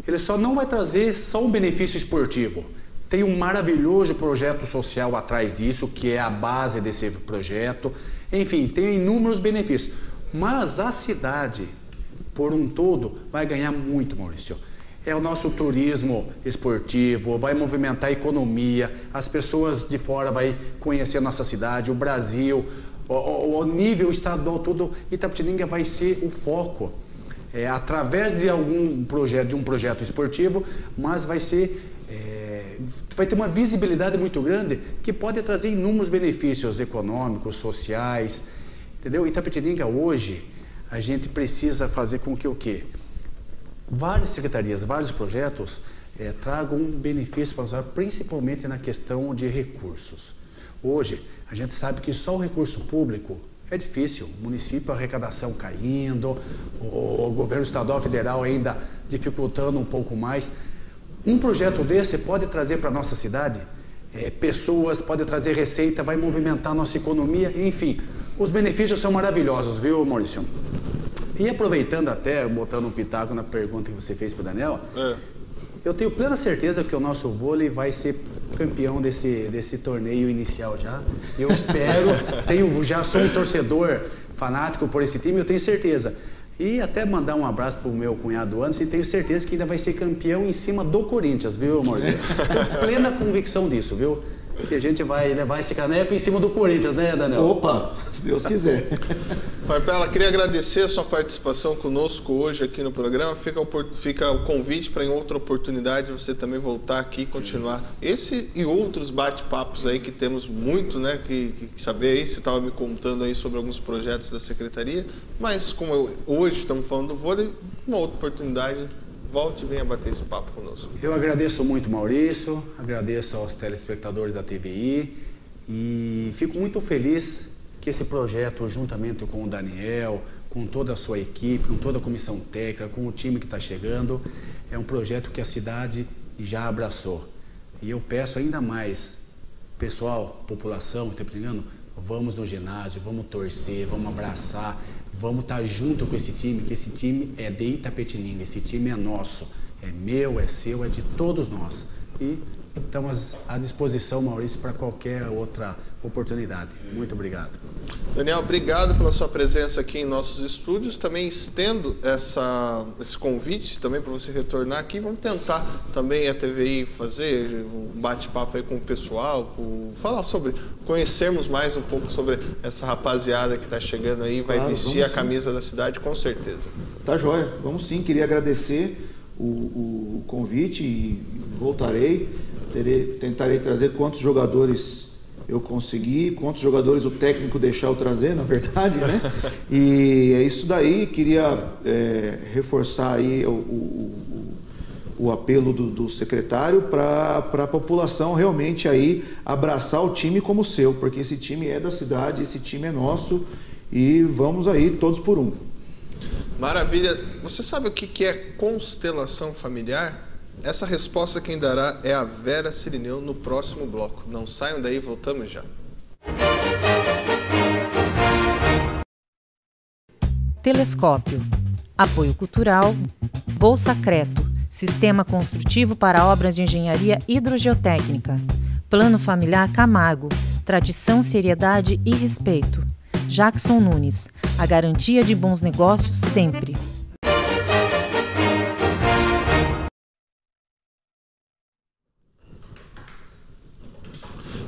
ele só não vai trazer só um benefício esportivo. Tem um maravilhoso projeto social atrás disso, que é a base desse projeto. Enfim, tem inúmeros benefícios. Mas a cidade, por um todo, vai ganhar muito, Maurício. É o nosso turismo esportivo, vai movimentar a economia, as pessoas de fora vão conhecer a nossa cidade, o Brasil, o nível estadual todo. Itapetininga vai ser o foco, através de um projeto esportivo, mas vai ter uma visibilidade muito grande que pode trazer inúmeros benefícios econômicos, sociais, entendeu? Itapetininga hoje, a gente precisa fazer com que o quê? Várias secretarias, vários projetos tragam um benefício para nós, principalmente na questão de recursos. Hoje, a gente sabe que só o recurso público é difícil, o município, a arrecadação caindo, o governo estadual, federal ainda dificultando um pouco mais. Um projeto desse pode trazer para a nossa cidade pessoas, pode trazer receita, vai movimentar a nossa economia, enfim, os benefícios são maravilhosos, viu, Maurício? E aproveitando até, botando um pitaco na pergunta que você fez para o Daniel, eu tenho plena certeza que o nosso vôlei vai ser campeão desse torneio inicial já. Eu espero, já sou um torcedor fanático por esse time, eu tenho certeza. E até mandar um abraço para o meu cunhado Anderson, e tenho certeza que ainda vai ser campeão em cima do Corinthians, viu, Maurício? Tenho plena convicção disso, viu? Que a gente vai levar esse caneco em cima do Corinthians, né, Daniel? Opa, se Deus quiser. Farpela, queria agradecer a sua participação conosco hoje aqui no programa. Fica o convite para em outra oportunidade você também voltar aqui e continuar esse e outros bate-papos aí que temos muito, né, que saber aí. Você estava me contando aí sobre alguns projetos da Secretaria, mas como hoje estamos falando do vôlei, uma outra oportunidade, volte e venha bater esse papo conosco. Eu agradeço muito, Maurício, agradeço aos telespectadores da TVI e fico muito feliz que esse projeto, juntamente com o Daniel, com toda a sua equipe, com toda a comissão técnica, com o time que está chegando, é um projeto que a cidade já abraçou. E eu peço ainda mais, pessoal, população, vamos no ginásio, vamos torcer, vamos abraçar, vamos estar junto com esse time, que esse time é de Itapetininga, esse time é nosso, é meu, é seu, é de todos nós. E estamos à disposição, Maurício, para qualquer outra oportunidade. Muito obrigado. Daniel, obrigado pela sua presença aqui em nossos estúdios. Também estendo esse convite também para você retornar aqui. Vamos tentar também a TVI fazer um bate-papo aí com o pessoal, conhecermos mais um pouco sobre essa rapaziada que está chegando aí, vai vestir a camisa da cidade, com certeza. Tá joia, vamos sim. Queria agradecer o convite e voltarei. Tentarei trazer quantos jogadores eu conseguir, quantos jogadores o técnico deixar eu trazer, na verdade, né? E é isso daí. Queria reforçar aí o apelo do secretário para a população realmente aí abraçar o time como seu, porque esse time é da cidade, esse time é nosso e vamos aí todos por um. Maravilha. Você sabe o que é constelação familiar? Essa resposta quem dará é a Vera Cirineu no próximo bloco. Não saiam daí, voltamos já. Telescópio. Apoio Cultural. Bolsa Creto. Sistema construtivo para obras de engenharia hidrogeotécnica. Plano familiar Camargo. Tradição, seriedade e respeito. Jackson Nunes. A garantia de bons negócios sempre.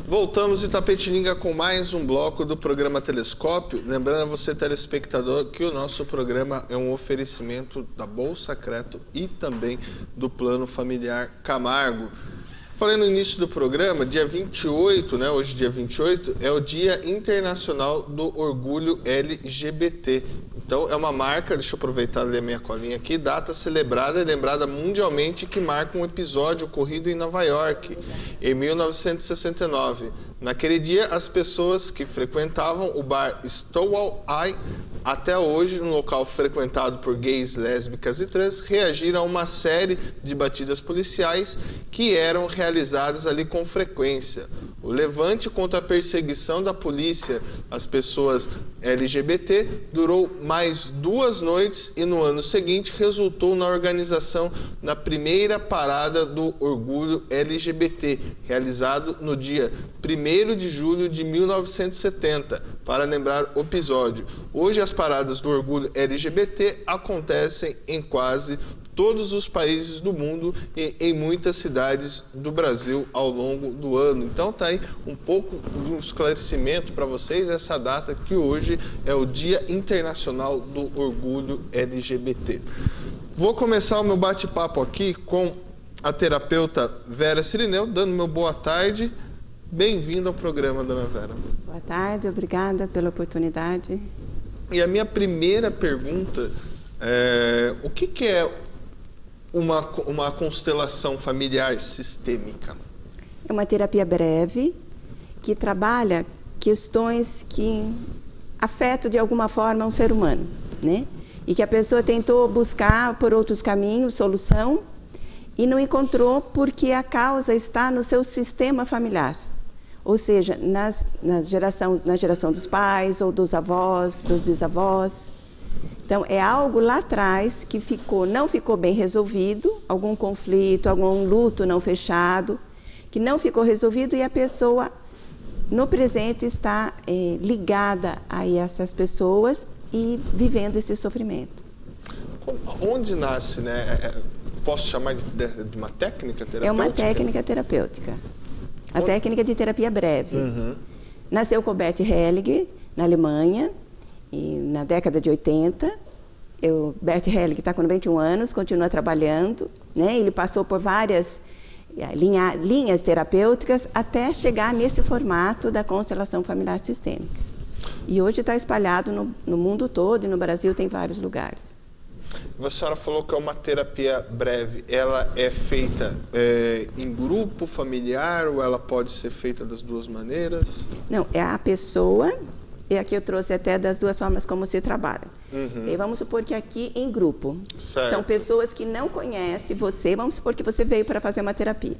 Voltamos em Itapetininga com mais um bloco do programa Telescópio. Lembrando a você, telespectador, que o nosso programa é um oferecimento da Bolsa Creto e também do Plano Familiar Camargo. Falei no início do programa, dia 28, né, hoje dia 28, é o Dia Internacional do Orgulho LGBT. Então é uma marca, deixa eu aproveitar e ler a minha colinha aqui, data celebrada e lembrada mundialmente que marca um episódio ocorrido em Nova York, em 1969. Naquele dia, as pessoas que frequentavam o bar Stonewall Eye, até hoje, um local frequentado por gays, lésbicas e trans, reagiram a uma série de batidas policiais que eram realizadas ali com frequência. O levante contra a perseguição da polícia às pessoas LGBT durou mais 2 noites e no ano seguinte resultou na organização da primeira parada do Orgulho LGBT, realizado no dia 1º de julho de 1970, para lembrar o episódio. Hoje as paradas do Orgulho LGBT acontecem em quase todos os países do mundo e em muitas cidades do Brasil ao longo do ano. Então tá aí um pouco de um esclarecimento para vocês, essa data que hoje é o Dia Internacional do Orgulho LGBT. Vou começar o meu bate-papo aqui com a terapeuta Vera Cirineu, dando meu boa tarde. Bem-vinda ao programa, dona Vera. Boa tarde, obrigada pela oportunidade. E a minha primeira pergunta é: o que é uma constelação familiar sistêmica? É uma terapia breve que trabalha questões que afetam de alguma forma um ser humano, né? E que a pessoa tentou buscar por outros caminhos solução e não encontrou porque a causa está no seu sistema familiar. Ou seja, na geração dos pais ou dos avós, dos bisavós. Então, é algo lá atrás que não ficou bem resolvido, algum conflito, algum luto não fechado, que não ficou resolvido e a pessoa, no presente, está ligada a essas pessoas e vivendo esse sofrimento. Onde nasce, né? Posso chamar de uma técnica terapêutica? É uma técnica terapêutica. A técnica de terapia breve. Nasceu com Bert Hellinger, na Alemanha, e na década de 80. Bert Hellinger está com 91 anos, continua trabalhando, né? Ele passou por várias linhas terapêuticas até chegar nesse formato da constelação familiar sistêmica. E hoje está espalhado no mundo todo e no Brasil tem vários lugares. A senhora falou que é uma terapia breve. Ela é feita em grupo familiar ou ela pode ser feita das duas maneiras? Não, é a pessoa, e aqui eu trouxe até das duas formas como se trabalha. E vamos supor que aqui em grupo, são pessoas que não conhecem você, vamos supor que você veio para fazer uma terapia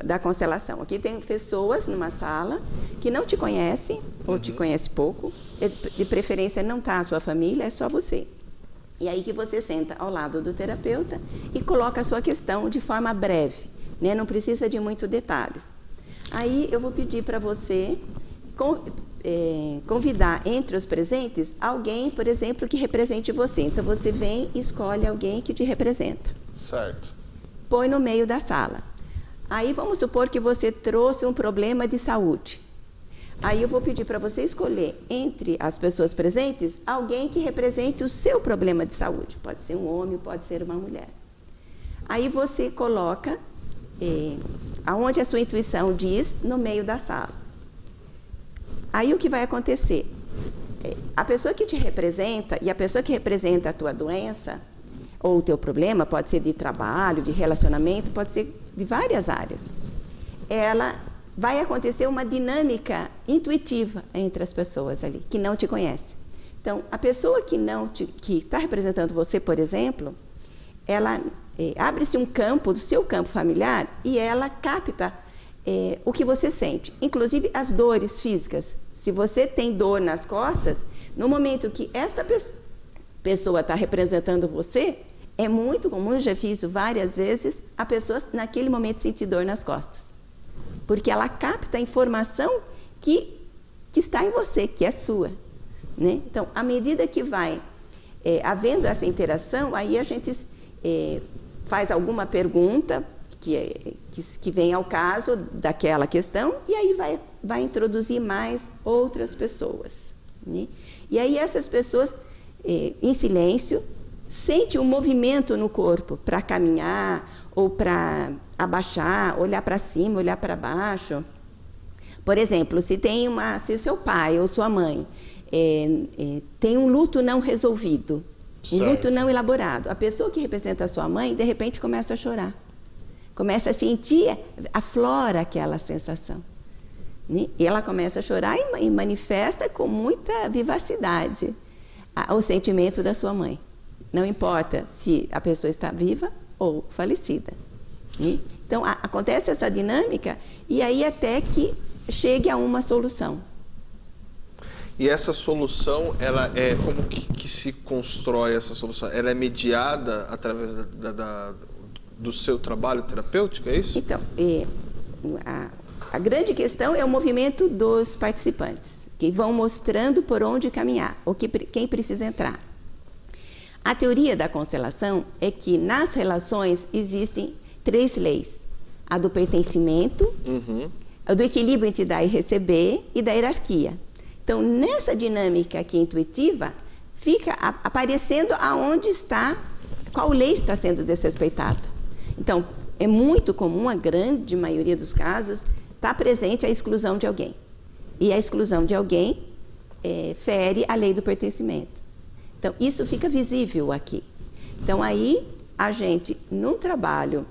da constelação. Aqui tem pessoas numa sala que não te conhecem, ou te conhecem pouco, de preferência não está a sua família, é só você. E aí que você senta ao lado do terapeuta e coloca a sua questão de forma breve, né? Não precisa de muitos detalhes. Aí eu vou pedir para você convidar entre os presentes alguém, por exemplo, que represente você. Então você vem e escolhe alguém que te representa. Certo. Põe no meio da sala. Aí vamos supor que você trouxe um problema de saúde. Aí eu vou pedir para você escolher entre as pessoas presentes alguém que represente o seu problema de saúde. Pode ser um homem, pode ser uma mulher. Aí você coloca aonde a sua intuição diz, no meio da sala. Aí o que vai acontecer? A pessoa que te representa e a pessoa que representa a tua doença ou o teu problema, pode ser de trabalho, de relacionamento, pode ser de várias áreas. Vai acontecer uma dinâmica intuitiva entre as pessoas ali, que não te conhece. Então, a pessoa que está representando você, por exemplo, ela abre-se um campo do seu campo familiar e ela capta o que você sente, inclusive as dores físicas. Se você tem dor nas costas, no momento que esta pessoa está representando você, É muito comum, já fiz isso várias vezes, a pessoa naquele momento sentir dor nas costas. Porque ela capta a informação que está em você, que é sua. Né? Então, à medida que vai havendo essa interação, aí a gente faz alguma pergunta que vem ao caso daquela questão, e aí vai introduzir mais outras pessoas. Né? E aí essas pessoas, em silêncio, sentem um movimento no corpo para caminhar ou para abaixar, olhar para cima, olhar para baixo. Por exemplo, se seu pai ou sua mãe tem um luto não resolvido, um luto não elaborado, a pessoa que representa a sua mãe, de repente, começa a chorar. Começa a sentir, aflora aquela sensação. Né? E ela começa a chorar e manifesta com muita vivacidade o sentimento da sua mãe. Não importa se a pessoa está viva ou falecida. Né? Então, acontece essa dinâmica e aí até que chegue a uma solução. E essa solução, ela é como que se constrói essa solução? Ela é mediada através do seu trabalho terapêutico, é isso? Então, a grande questão é o movimento dos participantes, que vão mostrando por onde caminhar, ou quem precisa entrar. A teoria da constelação é que nas relações existem 3 leis. A do pertencimento, a do equilíbrio entre dar e receber e da hierarquia. Então, nessa dinâmica aqui intuitiva, fica aparecendo aonde está, qual lei está sendo desrespeitada. Então, é muito comum, a grande maioria dos casos, está presente a exclusão de alguém. E a exclusão de alguém fere a lei do pertencimento. Então, isso fica visível aqui. Então, aí, a gente, num trabalho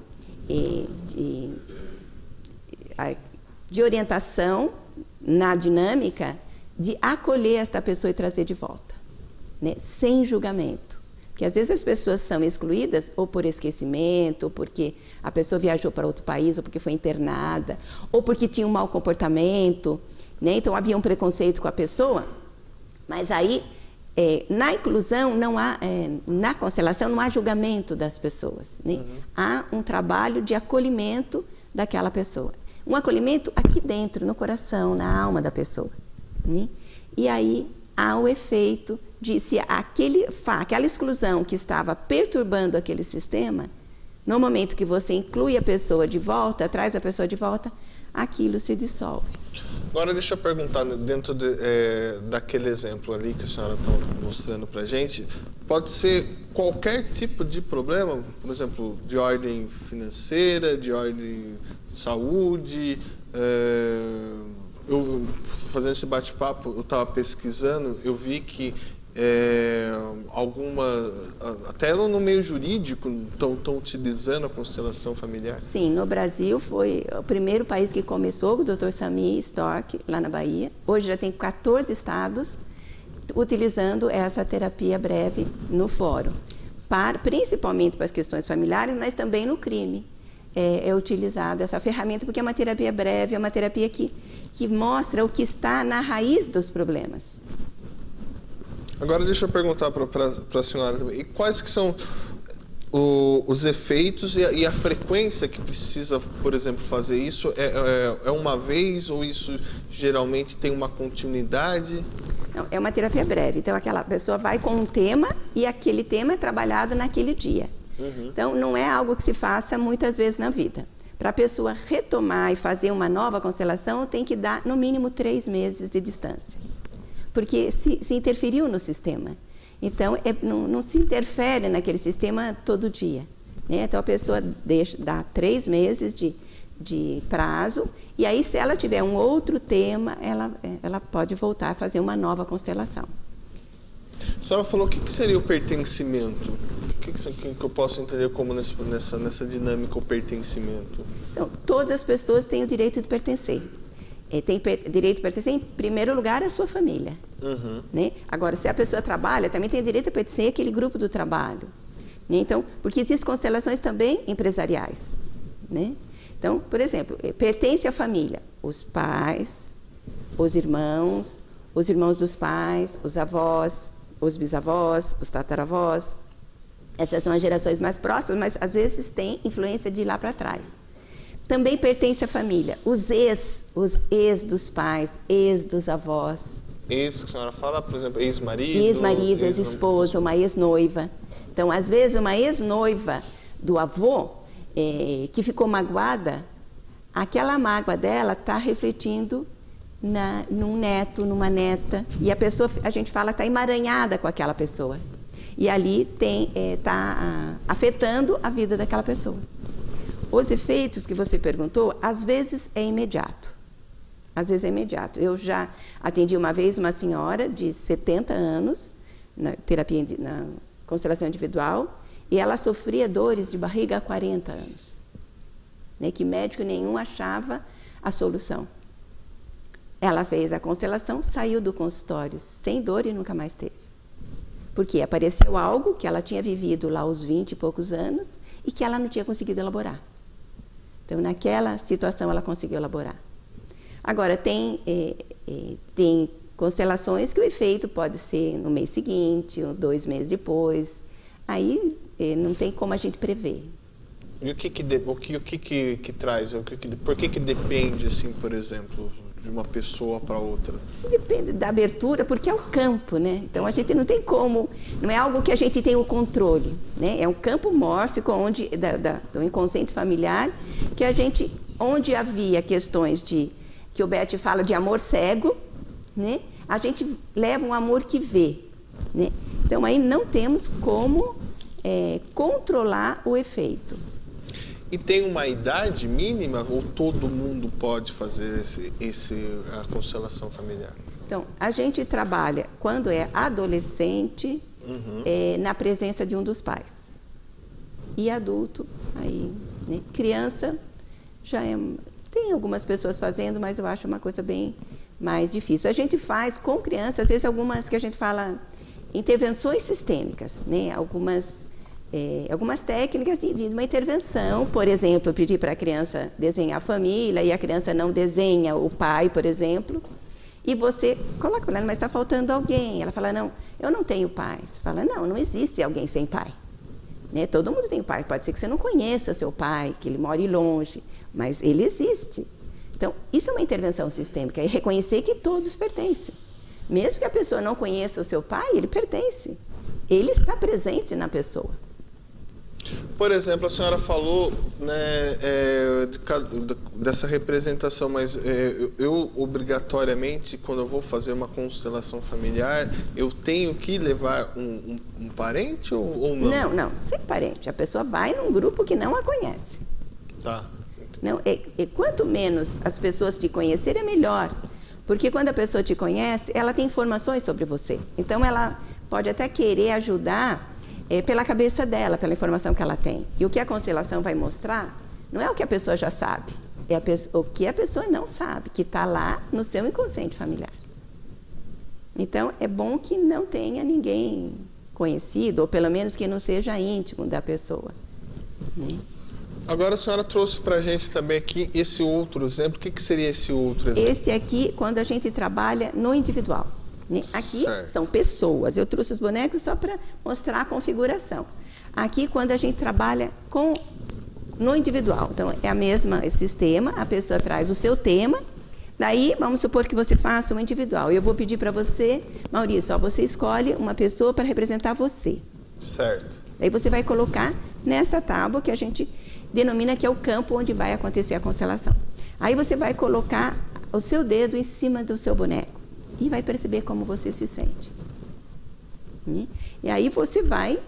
de orientação na dinâmica, de acolher esta pessoa e trazer de volta, né? Sem julgamento. Porque às vezes as pessoas são excluídas ou por esquecimento, ou porque a pessoa viajou para outro país, ou porque foi internada, ou porque tinha um mau comportamento, né? Então havia um preconceito com a pessoa. Mas aí, na inclusão, não há, na constelação, não há julgamento das pessoas, né? Há um trabalho de acolhimento daquela pessoa. Um acolhimento aqui dentro, no coração, na alma da pessoa. Né? E aí há o efeito de se aquela exclusão que estava perturbando aquele sistema, no momento que você inclui a pessoa de volta, traz a pessoa de volta, aquilo se dissolve. Agora deixa eu perguntar, dentro daquele exemplo ali que a senhora está mostrando para a gente, pode ser qualquer tipo de problema, por exemplo, de ordem financeira, de ordem de saúde. Eu, fazendo esse bate-papo, eu estava pesquisando, eu vi que até no meio jurídico, estão utilizando a constelação familiar. Sim, no Brasil foi o primeiro país que começou, o Dr. Samir Stork, lá na Bahia. Hoje já tem 14 estados utilizando essa terapia breve no fórum, principalmente para as questões familiares, mas também no crime. É utilizada essa ferramenta, porque é uma terapia breve, é uma terapia que mostra o que está na raiz dos problemas. Agora deixa eu perguntar para a senhora também, e quais que são os efeitos e a frequência que precisa, por exemplo, fazer isso? É uma vez ou isso geralmente tem uma continuidade? Não, é uma terapia breve, então aquela pessoa vai com um tema e aquele tema é trabalhado naquele dia. Então, não é algo que se faça muitas vezes na vida. Para a pessoa retomar e fazer uma nova constelação, tem que dar, no mínimo, 3 meses de distância. Porque se interferiu no sistema. Então, não se interfere naquele sistema todo dia. Né? Então, a pessoa dá 3 meses de prazo, e aí, se ela tiver um outro tema, ela pode voltar a fazer uma nova constelação. A senhora falou o que seria o pertencimento? O que eu posso entender como nessa dinâmica o pertencimento? Então, todas as pessoas têm o direito de pertencer. Tem direito de pertencer, em primeiro lugar, à sua família. Né? Agora, se a pessoa trabalha, também tem direito a pertencer àquele grupo do trabalho. Né? Então, porque existem constelações também empresariais. Né? Então, por exemplo, pertence à família, os pais, os irmãos dos pais, os avós, os bisavós, os tataravós, Essas são as gerações mais próximas, mas às vezes tem influência de lá para trás. Também pertence à família. Os ex dos pais, ex dos avós. Ex que a senhora fala, por exemplo, ex-marido? Ex-marido, ex-esposa, uma ex-noiva. Então, às vezes, uma ex-noiva do avô, que ficou magoada, aquela mágoa dela está refletindo num neto, numa neta. E a pessoa, a gente fala, está emaranhada com aquela pessoa. E ali está afetando a vida daquela pessoa. Os efeitos que você perguntou, às vezes é imediato. Às vezes é imediato. Eu já atendi uma vez uma senhora de 70 anos, na terapia, na constelação individual, e ela sofria dores de barriga há 40 anos. Né, que médico nenhum achava a solução. Ela fez a constelação, saiu do consultório sem dor e nunca mais teve. Porque apareceu algo que ela tinha vivido lá aos 20 e poucos anos e que ela não tinha conseguido elaborar. Então, naquela situação, ela conseguiu elaborar. Agora, tem constelações que o efeito pode ser no mês seguinte, ou 2 meses depois. Aí, não tem como a gente prever. E o que traz? Por que depende, assim, por exemplo, de uma pessoa para outra? Depende da abertura, porque é o campo, né? Então, a gente não tem como, não é algo que a gente tem o controle, né? É um campo mórfico onde, do inconsciente familiar, que onde havia questões que o Beth fala de amor cego, né? A gente leva um amor que vê, né? Então, aí não temos como controlar o efeito. E tem uma idade mínima ou todo mundo pode fazer a constelação familiar? Então, a gente trabalha quando é adolescente, na presença de um dos pais. E adulto, aí, né? Criança, tem algumas pessoas fazendo, mas eu acho uma coisa bem mais difícil. A gente faz com crianças, às vezes algumas que a gente fala intervenções sistêmicas, né? Algumas técnicas de uma intervenção. Por exemplo, eu pedi para a criança desenhar a família e a criança não desenha o pai, por exemplo, e você coloca para ela, mas está faltando alguém. Ela fala, não, eu não tenho pai. Você fala, não existe alguém sem pai. Né? Todo mundo tem pai. Pode ser que você não conheça seu pai, que ele more longe, mas ele existe. Então, isso é uma intervenção sistêmica, é reconhecer que todos pertencem. Mesmo que a pessoa não conheça o seu pai, ele pertence. Ele está presente na pessoa. Por exemplo, a senhora falou, né, dessa representação, mas eu obrigatoriamente, quando eu vou fazer uma constelação familiar, eu tenho que levar um parente ou não? Não, sem parente. A pessoa vai num grupo que não a conhece. Tá. Não, quanto menos as pessoas te conhecerem, é melhor. Porque quando a pessoa te conhece, ela tem informações sobre você. Então, ela pode até querer ajudar pela cabeça dela, pela informação que ela tem. E o que a constelação vai mostrar não é o que a pessoa já sabe, é o que a pessoa não sabe, que está lá no seu inconsciente familiar. Então, é bom que não tenha ninguém conhecido, ou pelo menos que não seja íntimo da pessoa. Né? Agora a senhora trouxe para a gente também aqui esse outro exemplo. O que seria esse outro exemplo? Este aqui, quando a gente trabalha no individual. Aqui são pessoas. Eu trouxe os bonecos só para mostrar a configuração. Aqui, quando a gente trabalha no individual. Então, é esse sistema, a pessoa traz o seu tema. Daí, vamos supor que você faça um individual. Eu vou pedir para você, Maurício, você escolhe uma pessoa para representar você. Certo. Daí você vai colocar nessa tábua que a gente denomina que é o campo onde vai acontecer a constelação. Aí você vai colocar o seu dedo em cima do seu boneco. E vai perceber como você se sente. E aí você vai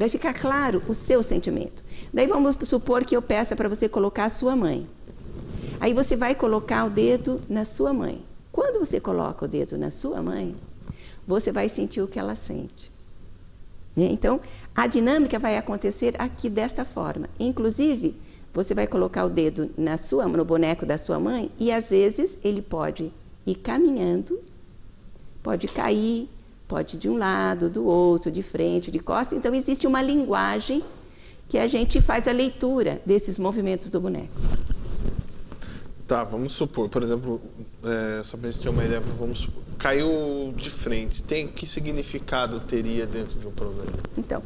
ficar claro o seu sentimento. Daí vamos supor que eu peça para você colocar a sua mãe. Aí você vai colocar o dedo na sua mãe. Quando você coloca o dedo na sua mãe, você vai sentir o que ela sente. Então, a dinâmica vai acontecer aqui desta forma. Inclusive, você vai colocar o dedo no boneco da sua mãe e, às vezes, ele pode ir caminhando, pode cair, pode ir de um lado, do outro, de frente, de costas. Então, existe uma linguagem que a gente faz a leitura desses movimentos do boneco. Tá, vamos supor, por exemplo, só para a gente ter uma ideia, vamos supor, caiu de frente, que significado teria dentro de um problema? Então,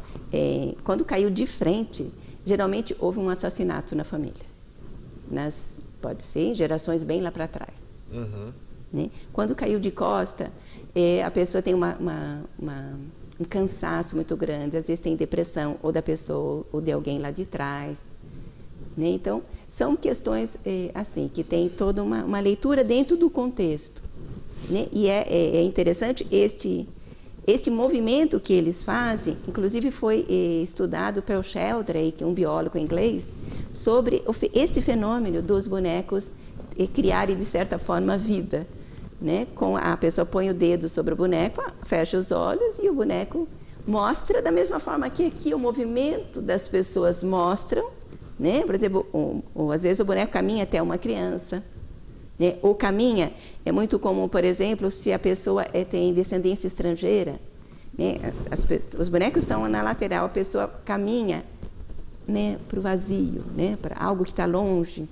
quando caiu de frente, geralmente houve um assassinato na família. Pode ser em gerações bem lá para trás. Uhum. Né? Quando caiu de costa, a pessoa tem um cansaço muito grande, às vezes tem depressão, ou da pessoa, ou de alguém lá de trás. Né? Então, são questões assim, que tem toda uma leitura dentro do contexto. Né? E é interessante este movimento que eles fazem, inclusive foi estudado pelo Sheldrake, um biólogo inglês, sobre este fenômeno dos bonecos criarem, de certa forma, vida. Né? A pessoa põe o dedo sobre o boneco, fecha os olhos e o boneco mostra, da mesma forma que aqui o movimento das pessoas mostram. Né? Por exemplo, às vezes o boneco caminha até uma criança. Né? Ou caminha, é muito comum, por exemplo, se a pessoa tem descendência estrangeira. Né? Os bonecos estão na lateral, a pessoa caminha, né, para o vazio, né, para algo que está longe.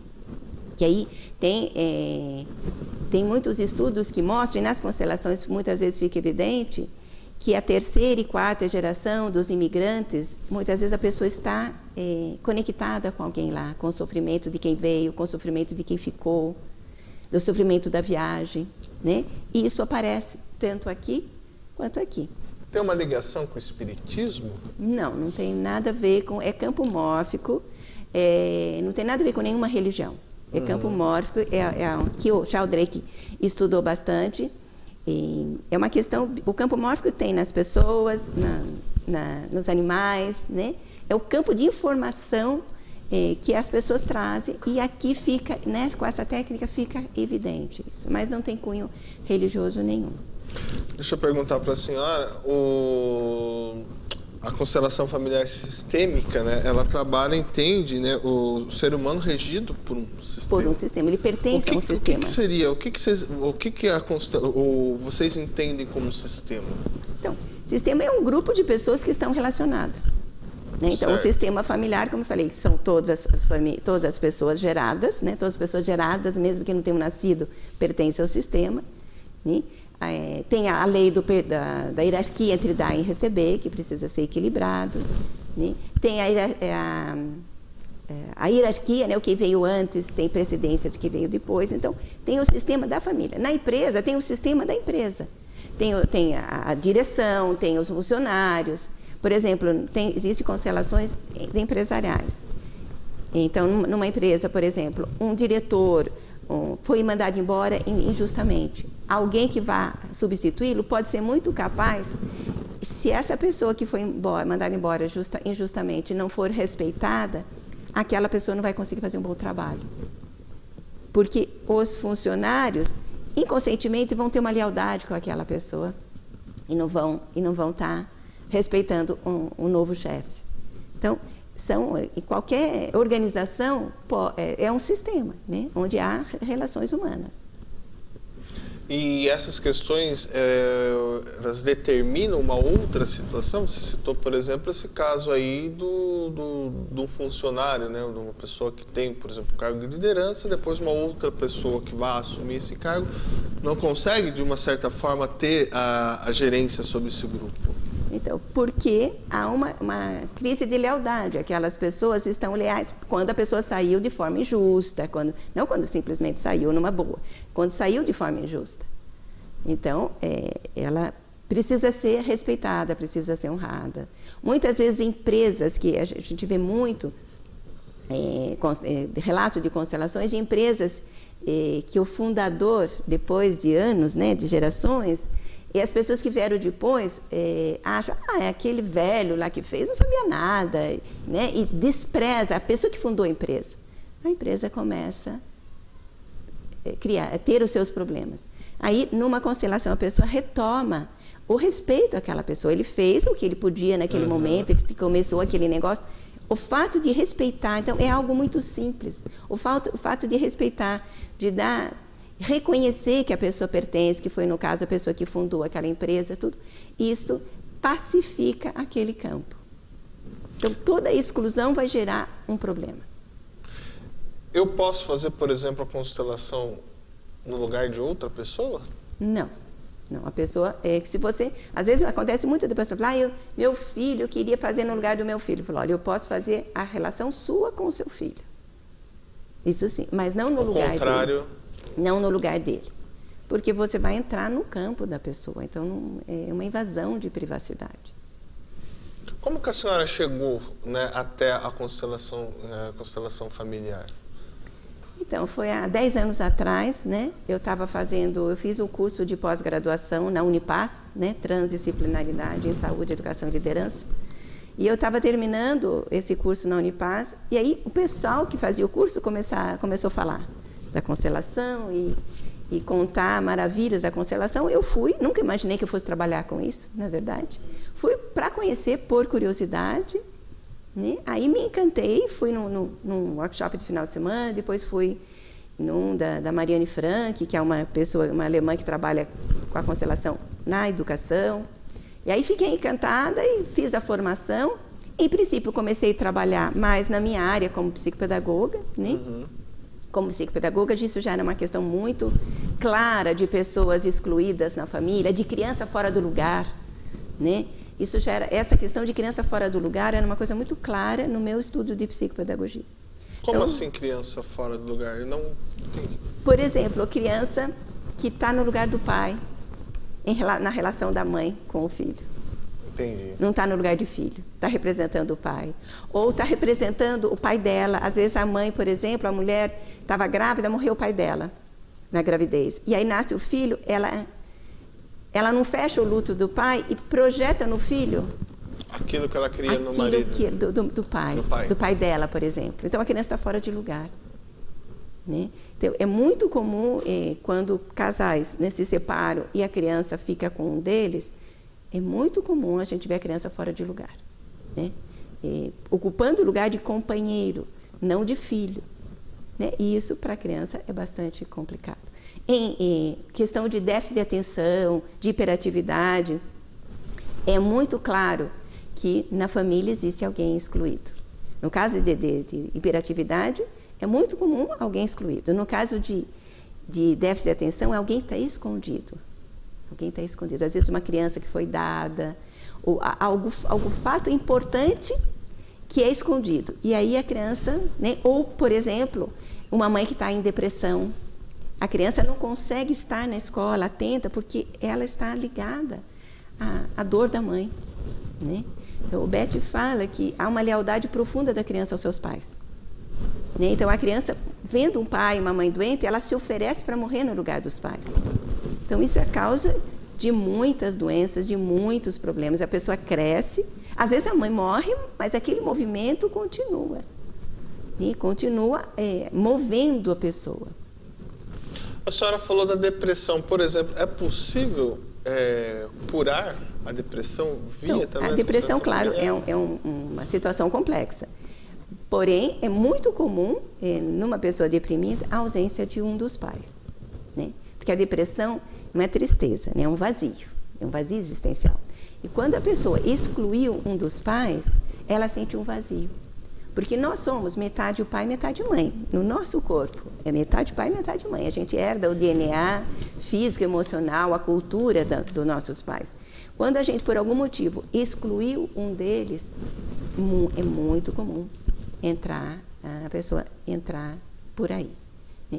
Que aí tem muitos estudos que mostram, e nas constelações muitas vezes fica evidente, que a terceira e quarta geração dos imigrantes, muitas vezes a pessoa está conectada com alguém lá, com o sofrimento de quem veio, com o sofrimento de quem ficou, do sofrimento da viagem, né? E isso aparece tanto aqui quanto aqui. Tem uma ligação com o espiritismo? Não, não tem nada a ver com... É campo mórfico, não tem nada a ver com nenhuma religião. É campo mórfico, que o Sheldrake estudou bastante. É uma questão... O campo mórfico tem nas pessoas, nos animais, né? É o campo de informação que as pessoas trazem, e aqui fica, né, com essa técnica fica evidente isso, mas não tem cunho religioso nenhum. Deixa eu perguntar para a senhora, a constelação familiar sistêmica, né, ela trabalha, entende, né, o ser humano regido por um sistema. Por um sistema, ele pertence a um sistema. O que seria? Vocês entendem como sistema? Então, sistema é um grupo de pessoas que estão relacionadas. Né? Então, o sistema familiar, como eu falei, são todas as pessoas geradas, né? Todas as pessoas geradas, mesmo que não tenham nascido, pertencem ao sistema. Né? Tem a lei da hierarquia entre dar e receber, que precisa ser equilibrado. Né? Tem a hierarquia, né? O que veio antes tem precedência do que veio depois. Então, tem o sistema da família. Na empresa, tem o sistema da empresa. Tem a direção, tem os funcionários. Por exemplo, existem constelações empresariais. Então, numa empresa, por exemplo, um diretor foi mandado embora injustamente. Alguém que vá substituí-lo pode ser muito capaz, se essa pessoa que foi mandada embora injustamente não for respeitada, aquela pessoa não vai conseguir fazer um bom trabalho. Porque os funcionários, inconscientemente, vão ter uma lealdade com aquela pessoa e não vão estar respeitando um novo chefe. Então, qualquer organização é um sistema, né, onde há relações humanas. E essas questões, elas determinam uma outra situação? Você citou, por exemplo, esse caso aí do funcionário, né, de uma pessoa que tem, por exemplo, cargo de liderança, depois uma outra pessoa que vai assumir esse cargo não consegue, de uma certa forma, ter a gerência sobre esse grupo. Então, porque há uma crise de lealdade. Aquelas pessoas estão leais quando a pessoa saiu de forma injusta, não quando simplesmente saiu numa boa, quando saiu de forma injusta. Então, ela precisa ser respeitada, precisa ser honrada. Muitas vezes, empresas, que a gente vê muito relato de constelações de empresas que o fundador, depois de anos, né, de gerações, e as pessoas que vieram depois acham, é aquele velho lá que fez, não sabia nada, né? E despreza a pessoa que fundou a empresa. A empresa começa a ter os seus problemas. Aí, numa constelação, a pessoa retoma o respeito àquela pessoa. Ele fez o que ele podia naquele momento, que começou aquele negócio. O fato de respeitar, então, é algo muito simples. O fato de respeitar, de reconhecer que a pessoa pertence, que foi, no caso, a pessoa que fundou aquela empresa, tudo, isso pacifica aquele campo. Então, toda exclusão vai gerar um problema. Eu posso fazer, por exemplo, a constelação no lugar de outra pessoa? Não. Não, a pessoa, se você, às vezes acontece muito da pessoa falar, meu filho, eu queria fazer no lugar do meu filho. Eu falo, olha, eu posso fazer a relação sua com o seu filho. Isso sim, mas não no lugar dele. Não no lugar dele. Porque você vai entrar no campo da pessoa, então é uma invasão de privacidade. Como que a senhora chegou, né, até a constelação familiar? Então, foi há 10 anos atrás, né? Eu fiz um curso de pós-graduação na Unipaz, né? Transdisciplinaridade em Saúde, Educação e Liderança. E eu estava terminando esse curso na Unipaz, e aí o pessoal que fazia o curso começou a falar da constelação e contar maravilhas da constelação. Eu fui, nunca imaginei que eu fosse trabalhar com isso, na verdade. Fui para conhecer por curiosidade, né? Aí me encantei, fui num workshop de final de semana, depois fui num da Marianne Frank, que é uma alemã que trabalha com a constelação na educação. E aí fiquei encantada e fiz a formação. Em princípio, comecei a trabalhar mais na minha área como psicopedagoga, né? Uhum. Como psicopedagoga, isso já era uma questão muito clara de pessoas excluídas na família, de criança fora do lugar, né? Isso já era, essa questão de criança fora do lugar era uma coisa muito clara no meu estudo de psicopedagogia. Como então, assim criança fora do lugar? Eu não entendi. Por exemplo, a criança que está no lugar do pai, na relação da mãe com o filho. Entendi. Não está no lugar de filho, está representando o pai. Ou está representando o pai dela. Às vezes a mãe, por exemplo, a mulher estava grávida, morreu o pai dela na gravidez. E aí nasce o filho, ela não fecha o luto do pai e projeta no filho aquilo que ela queria no marido. Do pai dela, por exemplo. Então a criança está fora de lugar. Né? Então, é muito comum quando casais, né, se separam e a criança fica com um deles, é muito comum a gente ver a criança fora de lugar, né? Ocupando o lugar de companheiro, não de filho, né? E isso para a criança é bastante complicado. Em questão de déficit de atenção, de hiperatividade, é muito claro que na família existe alguém excluído. No caso de hiperatividade, é muito comum alguém excluído. No caso de déficit de atenção, alguém está escondido. Alguém está escondido. Às vezes uma criança que foi dada, ou algo fato importante que é escondido. E aí a criança, né? Ou, por exemplo, uma mãe que está em depressão. A criança não consegue estar na escola atenta porque ela está ligada à dor da mãe, né? Então, o Beth fala que há uma lealdade profunda da criança aos seus pais. Né? Então, a criança, vendo um pai e uma mãe doente, ela se oferece para morrer no lugar dos pais. Então, isso é a causa de muitas doenças, de muitos problemas. A pessoa cresce, às vezes a mãe morre, mas aquele movimento continua. E continua movendo a pessoa. A senhora falou da depressão, por exemplo. É possível curar a depressão via também? A depressão, claro, é uma situação complexa. Porém, é muito comum, numa pessoa deprimida, a ausência de um dos pais. Né? Porque a depressão não é tristeza, né? É um vazio existencial. E quando a pessoa excluiu um dos pais, ela sente um vazio. Porque nós somos metade o pai, metade mãe. No nosso corpo, é metade pai, metade mãe. A gente herda o DNA físico, emocional, a cultura dos nossos pais. Quando a gente, por algum motivo, excluiu um deles, é muito comum a pessoa entrar por aí.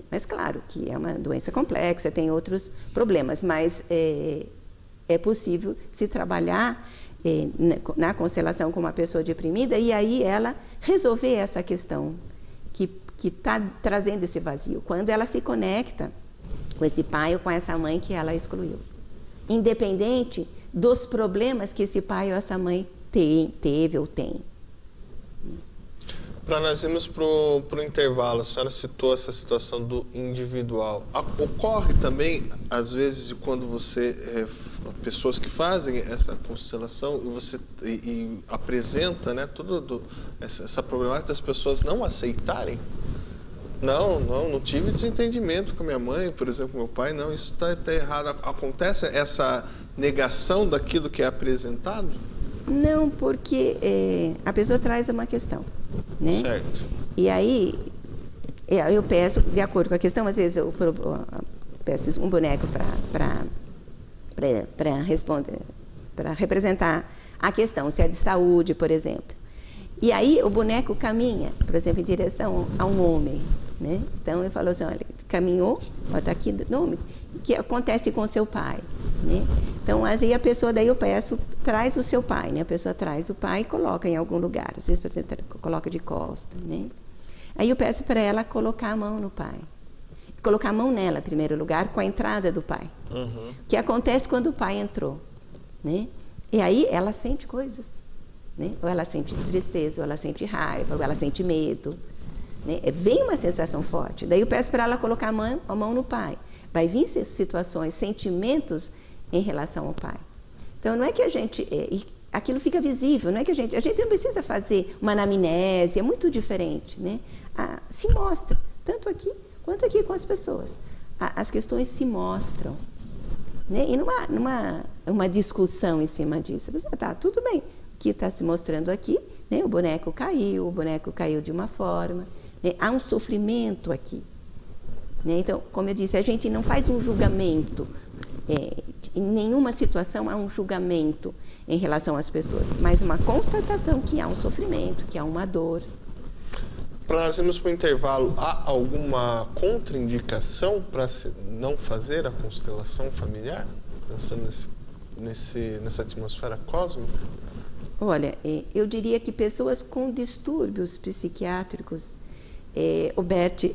Mas claro que é uma doença complexa, tem outros problemas, mas é possível se trabalhar na constelação com uma pessoa deprimida e aí ela resolver essa questão que está trazendo esse vazio, quando ela se conecta com esse pai ou com essa mãe que ela excluiu, independente dos problemas que esse pai ou essa mãe teve ou tem. Para nós irmos para o intervalo, a senhora citou essa situação do individual. Ocorre também, às vezes, quando você, pessoas que fazem essa constelação e apresenta, né, essa problemática das pessoas não aceitarem? Não tive desentendimento com minha mãe, por exemplo, com meu pai, não, isso está errado. Acontece essa negação daquilo que é apresentado? Não, porque a pessoa traz uma questão, né? Certo. E aí, eu peço, de acordo com a questão, às vezes eu peço um boneco para para representar a questão, se é de saúde, por exemplo. E aí o boneco caminha, por exemplo, em direção a um homem, né? Então ele falou assim, olha, caminhou, está aqui o nome, o que acontece com o seu pai, né? Então, aí a pessoa, daí eu peço, traz o seu pai, né? A pessoa traz o pai e coloca em algum lugar, às vezes, por exemplo, coloca de costa, né? Aí eu peço para ela colocar a mão no pai, colocar a mão nela, em primeiro lugar, com a entrada do pai. O que acontece quando o pai entrou, né? E aí ela sente coisas, né? Ou ela sente tristeza, ou ela sente raiva, ou ela sente medo, né? Vem uma sensação forte. Daí eu peço para ela colocar a mão no pai. Vai vir situações, sentimentos em relação ao pai. Então, não é que a gente... aquilo fica visível, não é que a gente não precisa fazer uma anamnese, é muito diferente, né? Se mostra, tanto aqui quanto aqui com as pessoas. As questões se mostram, né? E numa discussão em cima disso. A pessoa, tá, tudo bem, o que está se mostrando aqui, né? O boneco caiu de uma forma, né? Há um sofrimento aqui, né? Então, como eu disse, a gente não faz um julgamento, em nenhuma situação há um julgamento em relação às pessoas, mas uma constatação que há um sofrimento, que há uma dor. Para nós irmos para o intervalo, há alguma contraindicação para não fazer a constelação familiar? Pensando nessa atmosfera cósmica? Olha, eu diria que pessoas com distúrbios psiquiátricos, o Bert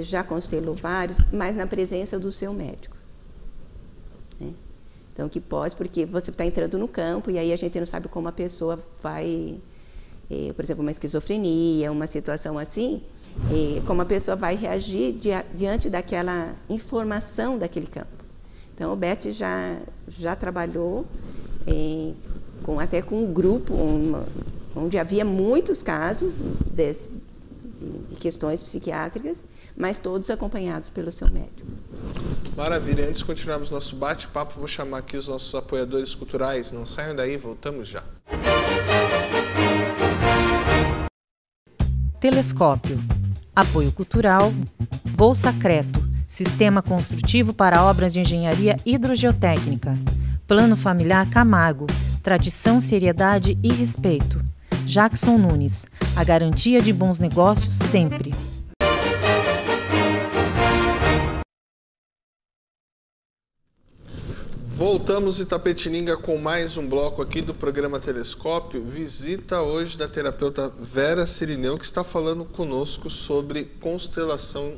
já constelou vários, mas na presença do seu médico. Né? Então, que pode, porque você está entrando no campo e aí a gente não sabe como a pessoa vai, por exemplo, uma esquizofrenia, uma situação assim, como a pessoa vai reagir diante daquela informação daquele campo. Então, o Bert já trabalhou até com um grupo onde havia muitos casos de questões psiquiátricas, mas todos acompanhados pelo seu médico. Maravilha. Antes de continuarmos nosso bate-papo, vou chamar aqui os nossos apoiadores culturais. Não saiam daí, voltamos já. Telescópio. Apoio cultural. Bolsa Creto. Sistema construtivo para obras de engenharia hidrogeotécnica. Plano familiar Camargo. Tradição, seriedade e respeito. Jackson Nunes. A garantia de bons negócios sempre. Voltamos em Itapetininga com mais um bloco aqui do programa Telescópio. Visita hoje da terapeuta Vera Cirineu, que está falando conosco sobre constelação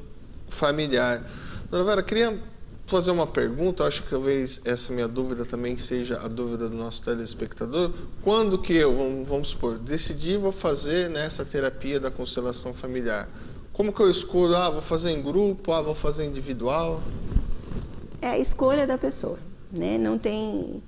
familiar. Dona Vera, queria fazer uma pergunta, acho que talvez essa minha dúvida também seja a dúvida do nosso telespectador. Quando que eu, vamos supor, decidi vou fazer nessa terapia da constelação familiar? Como que eu escolho? Vou fazer em grupo, vou fazer individual? É a escolha da pessoa. Né? Não tem...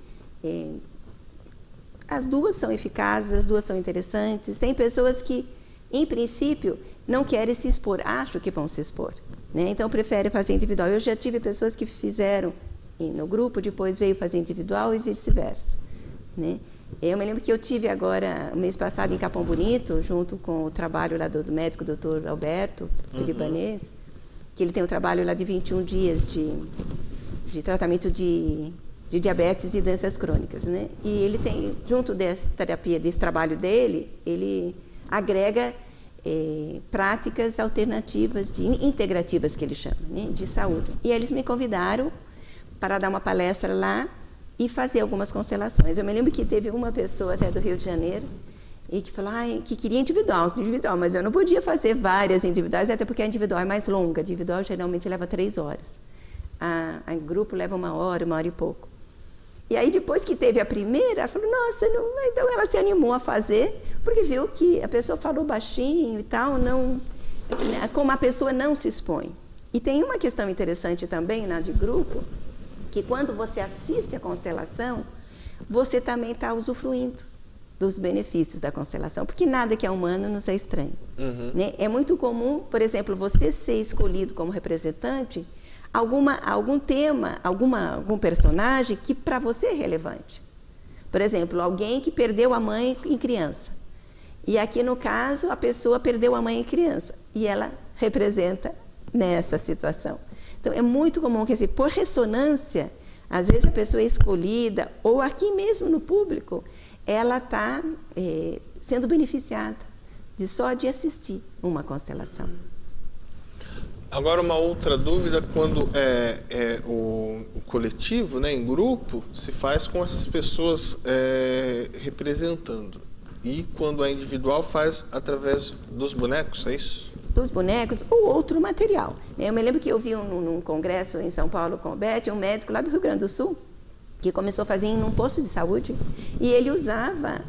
as duas são eficazes, as duas são interessantes. Tem pessoas que, em princípio, não querem se expor, acham que vão se expor. Né? Então, preferem fazer individual. Eu já tive pessoas que fizeram no grupo, depois veio fazer individual e vice-versa. Né? Eu me lembro que eu tive agora, mês passado, em Capão Bonito, junto com o trabalho lá do médico Dr. Alberto, libanês, que ele tem um trabalho lá de 21 dias de tratamento de diabetes e doenças crônicas, né? E ele tem, junto dessa terapia, desse trabalho dele, ele agrega práticas alternativas, integrativas, que ele chama, né? De saúde. E eles me convidaram para dar uma palestra lá e fazer algumas constelações. Eu me lembro que teve uma pessoa até do Rio de Janeiro e que falou que queria individual, mas eu não podia fazer várias individuais, até porque a individual é mais longa. A individual geralmente leva 3 horas. A grupo leva 1 hora, 1 hora e pouco. E aí, depois que teve a primeira, ela falou, nossa, não... Então ela se animou a fazer, porque viu que a pessoa falou baixinho e tal, como a pessoa não se expõe. E tem uma questão interessante também de grupo, que quando você assiste a constelação, você também está usufruindo dos benefícios da constelação, porque nada que é humano nos é estranho. Né? É muito comum, por exemplo, você ser escolhido como representante algum tema, algum personagem que para você é relevante. Por exemplo, alguém que perdeu a mãe em criança. E aqui, no caso, a pessoa perdeu a mãe em criança. E ela representa nessa situação. Então, é muito comum, quer dizer, por ressonância, Às vezes a pessoa é escolhida, ou aqui mesmo no público, ela está sendo beneficiada só de assistir uma constelação. Agora, uma outra dúvida, quando o coletivo, né, em grupo, se faz com essas pessoas representando. E quando é individual, faz através dos bonecos, é isso? Dos bonecos ou outro material. Eu me lembro que eu vi num congresso em São Paulo com o Beth, um médico lá do Rio Grande do Sul, que começou a fazer em um posto de saúde, e ele usava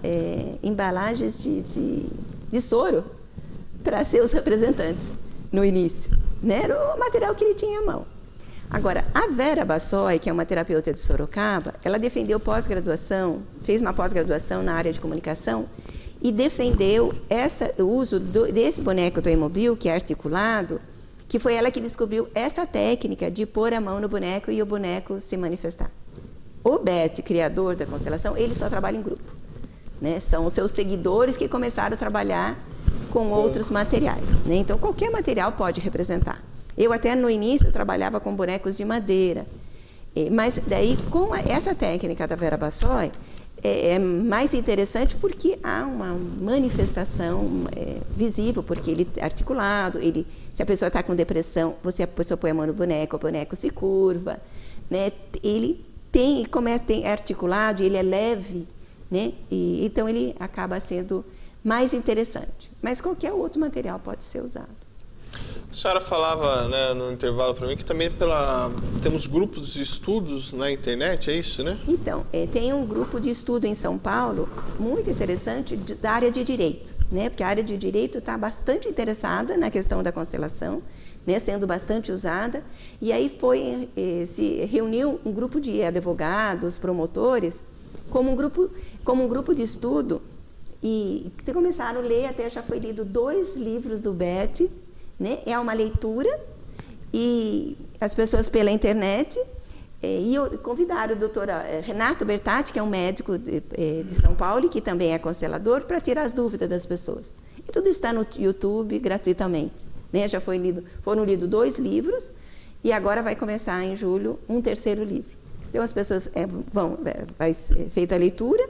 embalagens de soro para ser os representantes no início. Né? Era o material que ele tinha à mão. Agora, a Vera Bassoi, que é uma terapeuta de Sorocaba, ela defendeu pós-graduação, fez uma pós-graduação na área de comunicação e defendeu o uso desse boneco do Emobil, que é articulado, que foi ela que descobriu essa técnica de pôr a mão no boneco e o boneco se manifestar. O Bert, criador da constelação, ele só trabalha em grupo. Né? São os seus seguidores que começaram a trabalhar com outros materiais. Né? Então, qualquer material pode representar. Eu até no início trabalhava com bonecos de madeira, mas daí com essa técnica da Vera Bassoi é mais interessante porque há uma manifestação visível, porque ele é articulado, se a pessoa está com depressão, a pessoa põe a mão no boneco, o boneco se curva, né? Ele tem, como é articulado, ele é leve, né? Então ele acaba sendo mais interessante. Mas qualquer outro material pode ser usado. A senhora falava, né, no intervalo para mim que também temos grupos de estudos na internet, é isso, né? Então, tem um grupo de estudo em São Paulo muito interessante da área de direito, né? Porque a área de direito está bastante interessada na questão da constelação, né, sendo bastante usada. E aí se reuniu um grupo de advogados, promotores, como um grupo de estudo, e começaram a ler, até já foi lido 2 livros do Bert, né? É uma leitura, e as pessoas pela internet, e convidaram o doutor Renato Bertatti, que é um médico de São Paulo, e que também é constelador, para tirar as dúvidas das pessoas. E tudo está no YouTube gratuitamente. Né? Já foram lidos 2 livros, e agora vai começar em julho um 3º livro. Então as pessoas vai ser feita a leitura,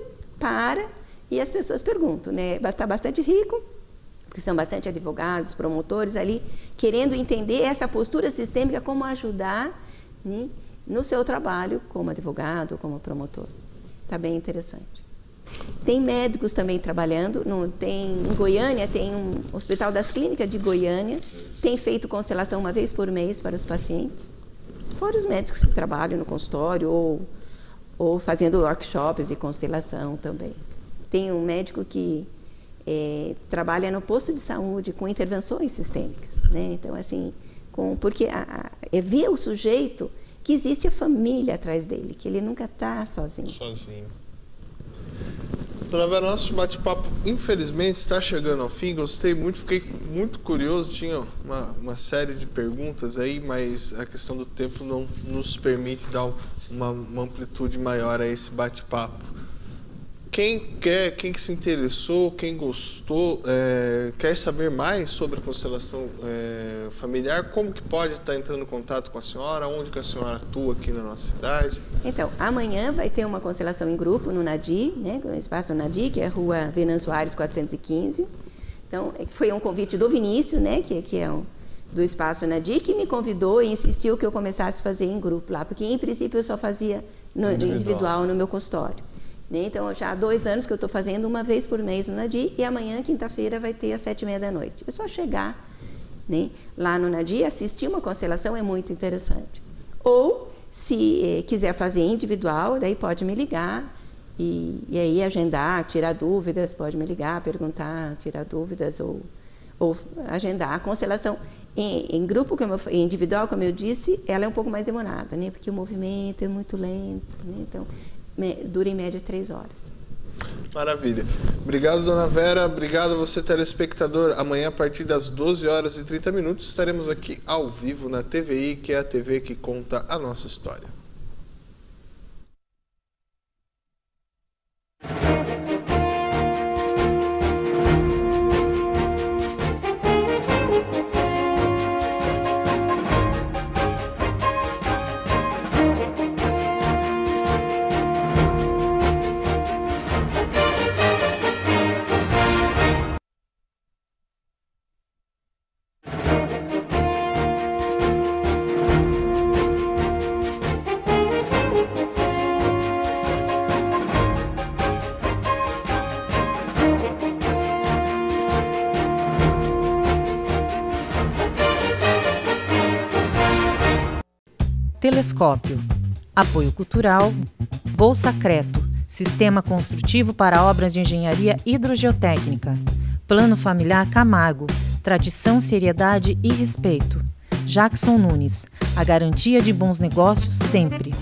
e as pessoas perguntam, né? Está bastante rico, porque são bastante advogados, promotores ali, querendo entender essa postura sistêmica, como ajudar, né, no seu trabalho como advogado, como promotor. Está bem interessante. Tem médicos também trabalhando, em Goiânia, tem um Hospital das Clínicas de Goiânia, tem feito constelação uma vez por mês para os pacientes, fora os médicos que trabalham no consultório ou fazendo workshops de constelação também. Tem um médico que trabalha no posto de saúde com intervenções sistêmicas, né? Então, assim, porque ver o sujeito que existe a família atrás dele, que ele nunca está sozinho. Dona Vera, nosso bate-papo, infelizmente, está chegando ao fim. Gostei muito, fiquei muito curioso. Tinha uma série de perguntas aí, mas a questão do tempo não nos permite dar uma amplitude maior a esse bate-papo. Quem se interessou, quem gostou, quer saber mais sobre a constelação familiar, como que pode estar entrando em contato com a senhora? Onde que a senhora atua aqui na nossa cidade? Então, amanhã vai ter uma constelação em grupo no Nadi, né, no espaço do Nadi, que é a rua Venâncio Soares 415. Então, foi um convite do Vinícius, né, que é do espaço Nadi, que me convidou e insistiu que eu começasse a fazer em grupo lá, porque em princípio eu só fazia individual no meu consultório. Então, já há 2 anos que eu estou fazendo uma vez por mês no Nadi, e amanhã, quinta-feira, vai ter às 7h30 da noite. É só chegar, né, lá no Nadi, assistir uma constelação é muito interessante. Ou, se quiser fazer individual, daí pode me ligar e aí agendar, tirar dúvidas, pode me ligar, perguntar, tirar dúvidas ou agendar. A constelação em grupo, em individual, como eu disse, ela é um pouco mais demorada, né, porque o movimento é muito lento, né, então dura em média 3 horas. Maravilha. Obrigado, dona Vera. Obrigado a você, telespectador. Amanhã, a partir das 12h30, estaremos aqui ao vivo na TVI, que é a TV que conta a nossa história. Telescópio. Apoio cultural, Bolsa Creto, Sistema construtivo para obras de engenharia hidrogeotécnica. Plano familiar Camargo, tradição, seriedade e respeito. Jackson Nunes, a garantia de bons negócios sempre.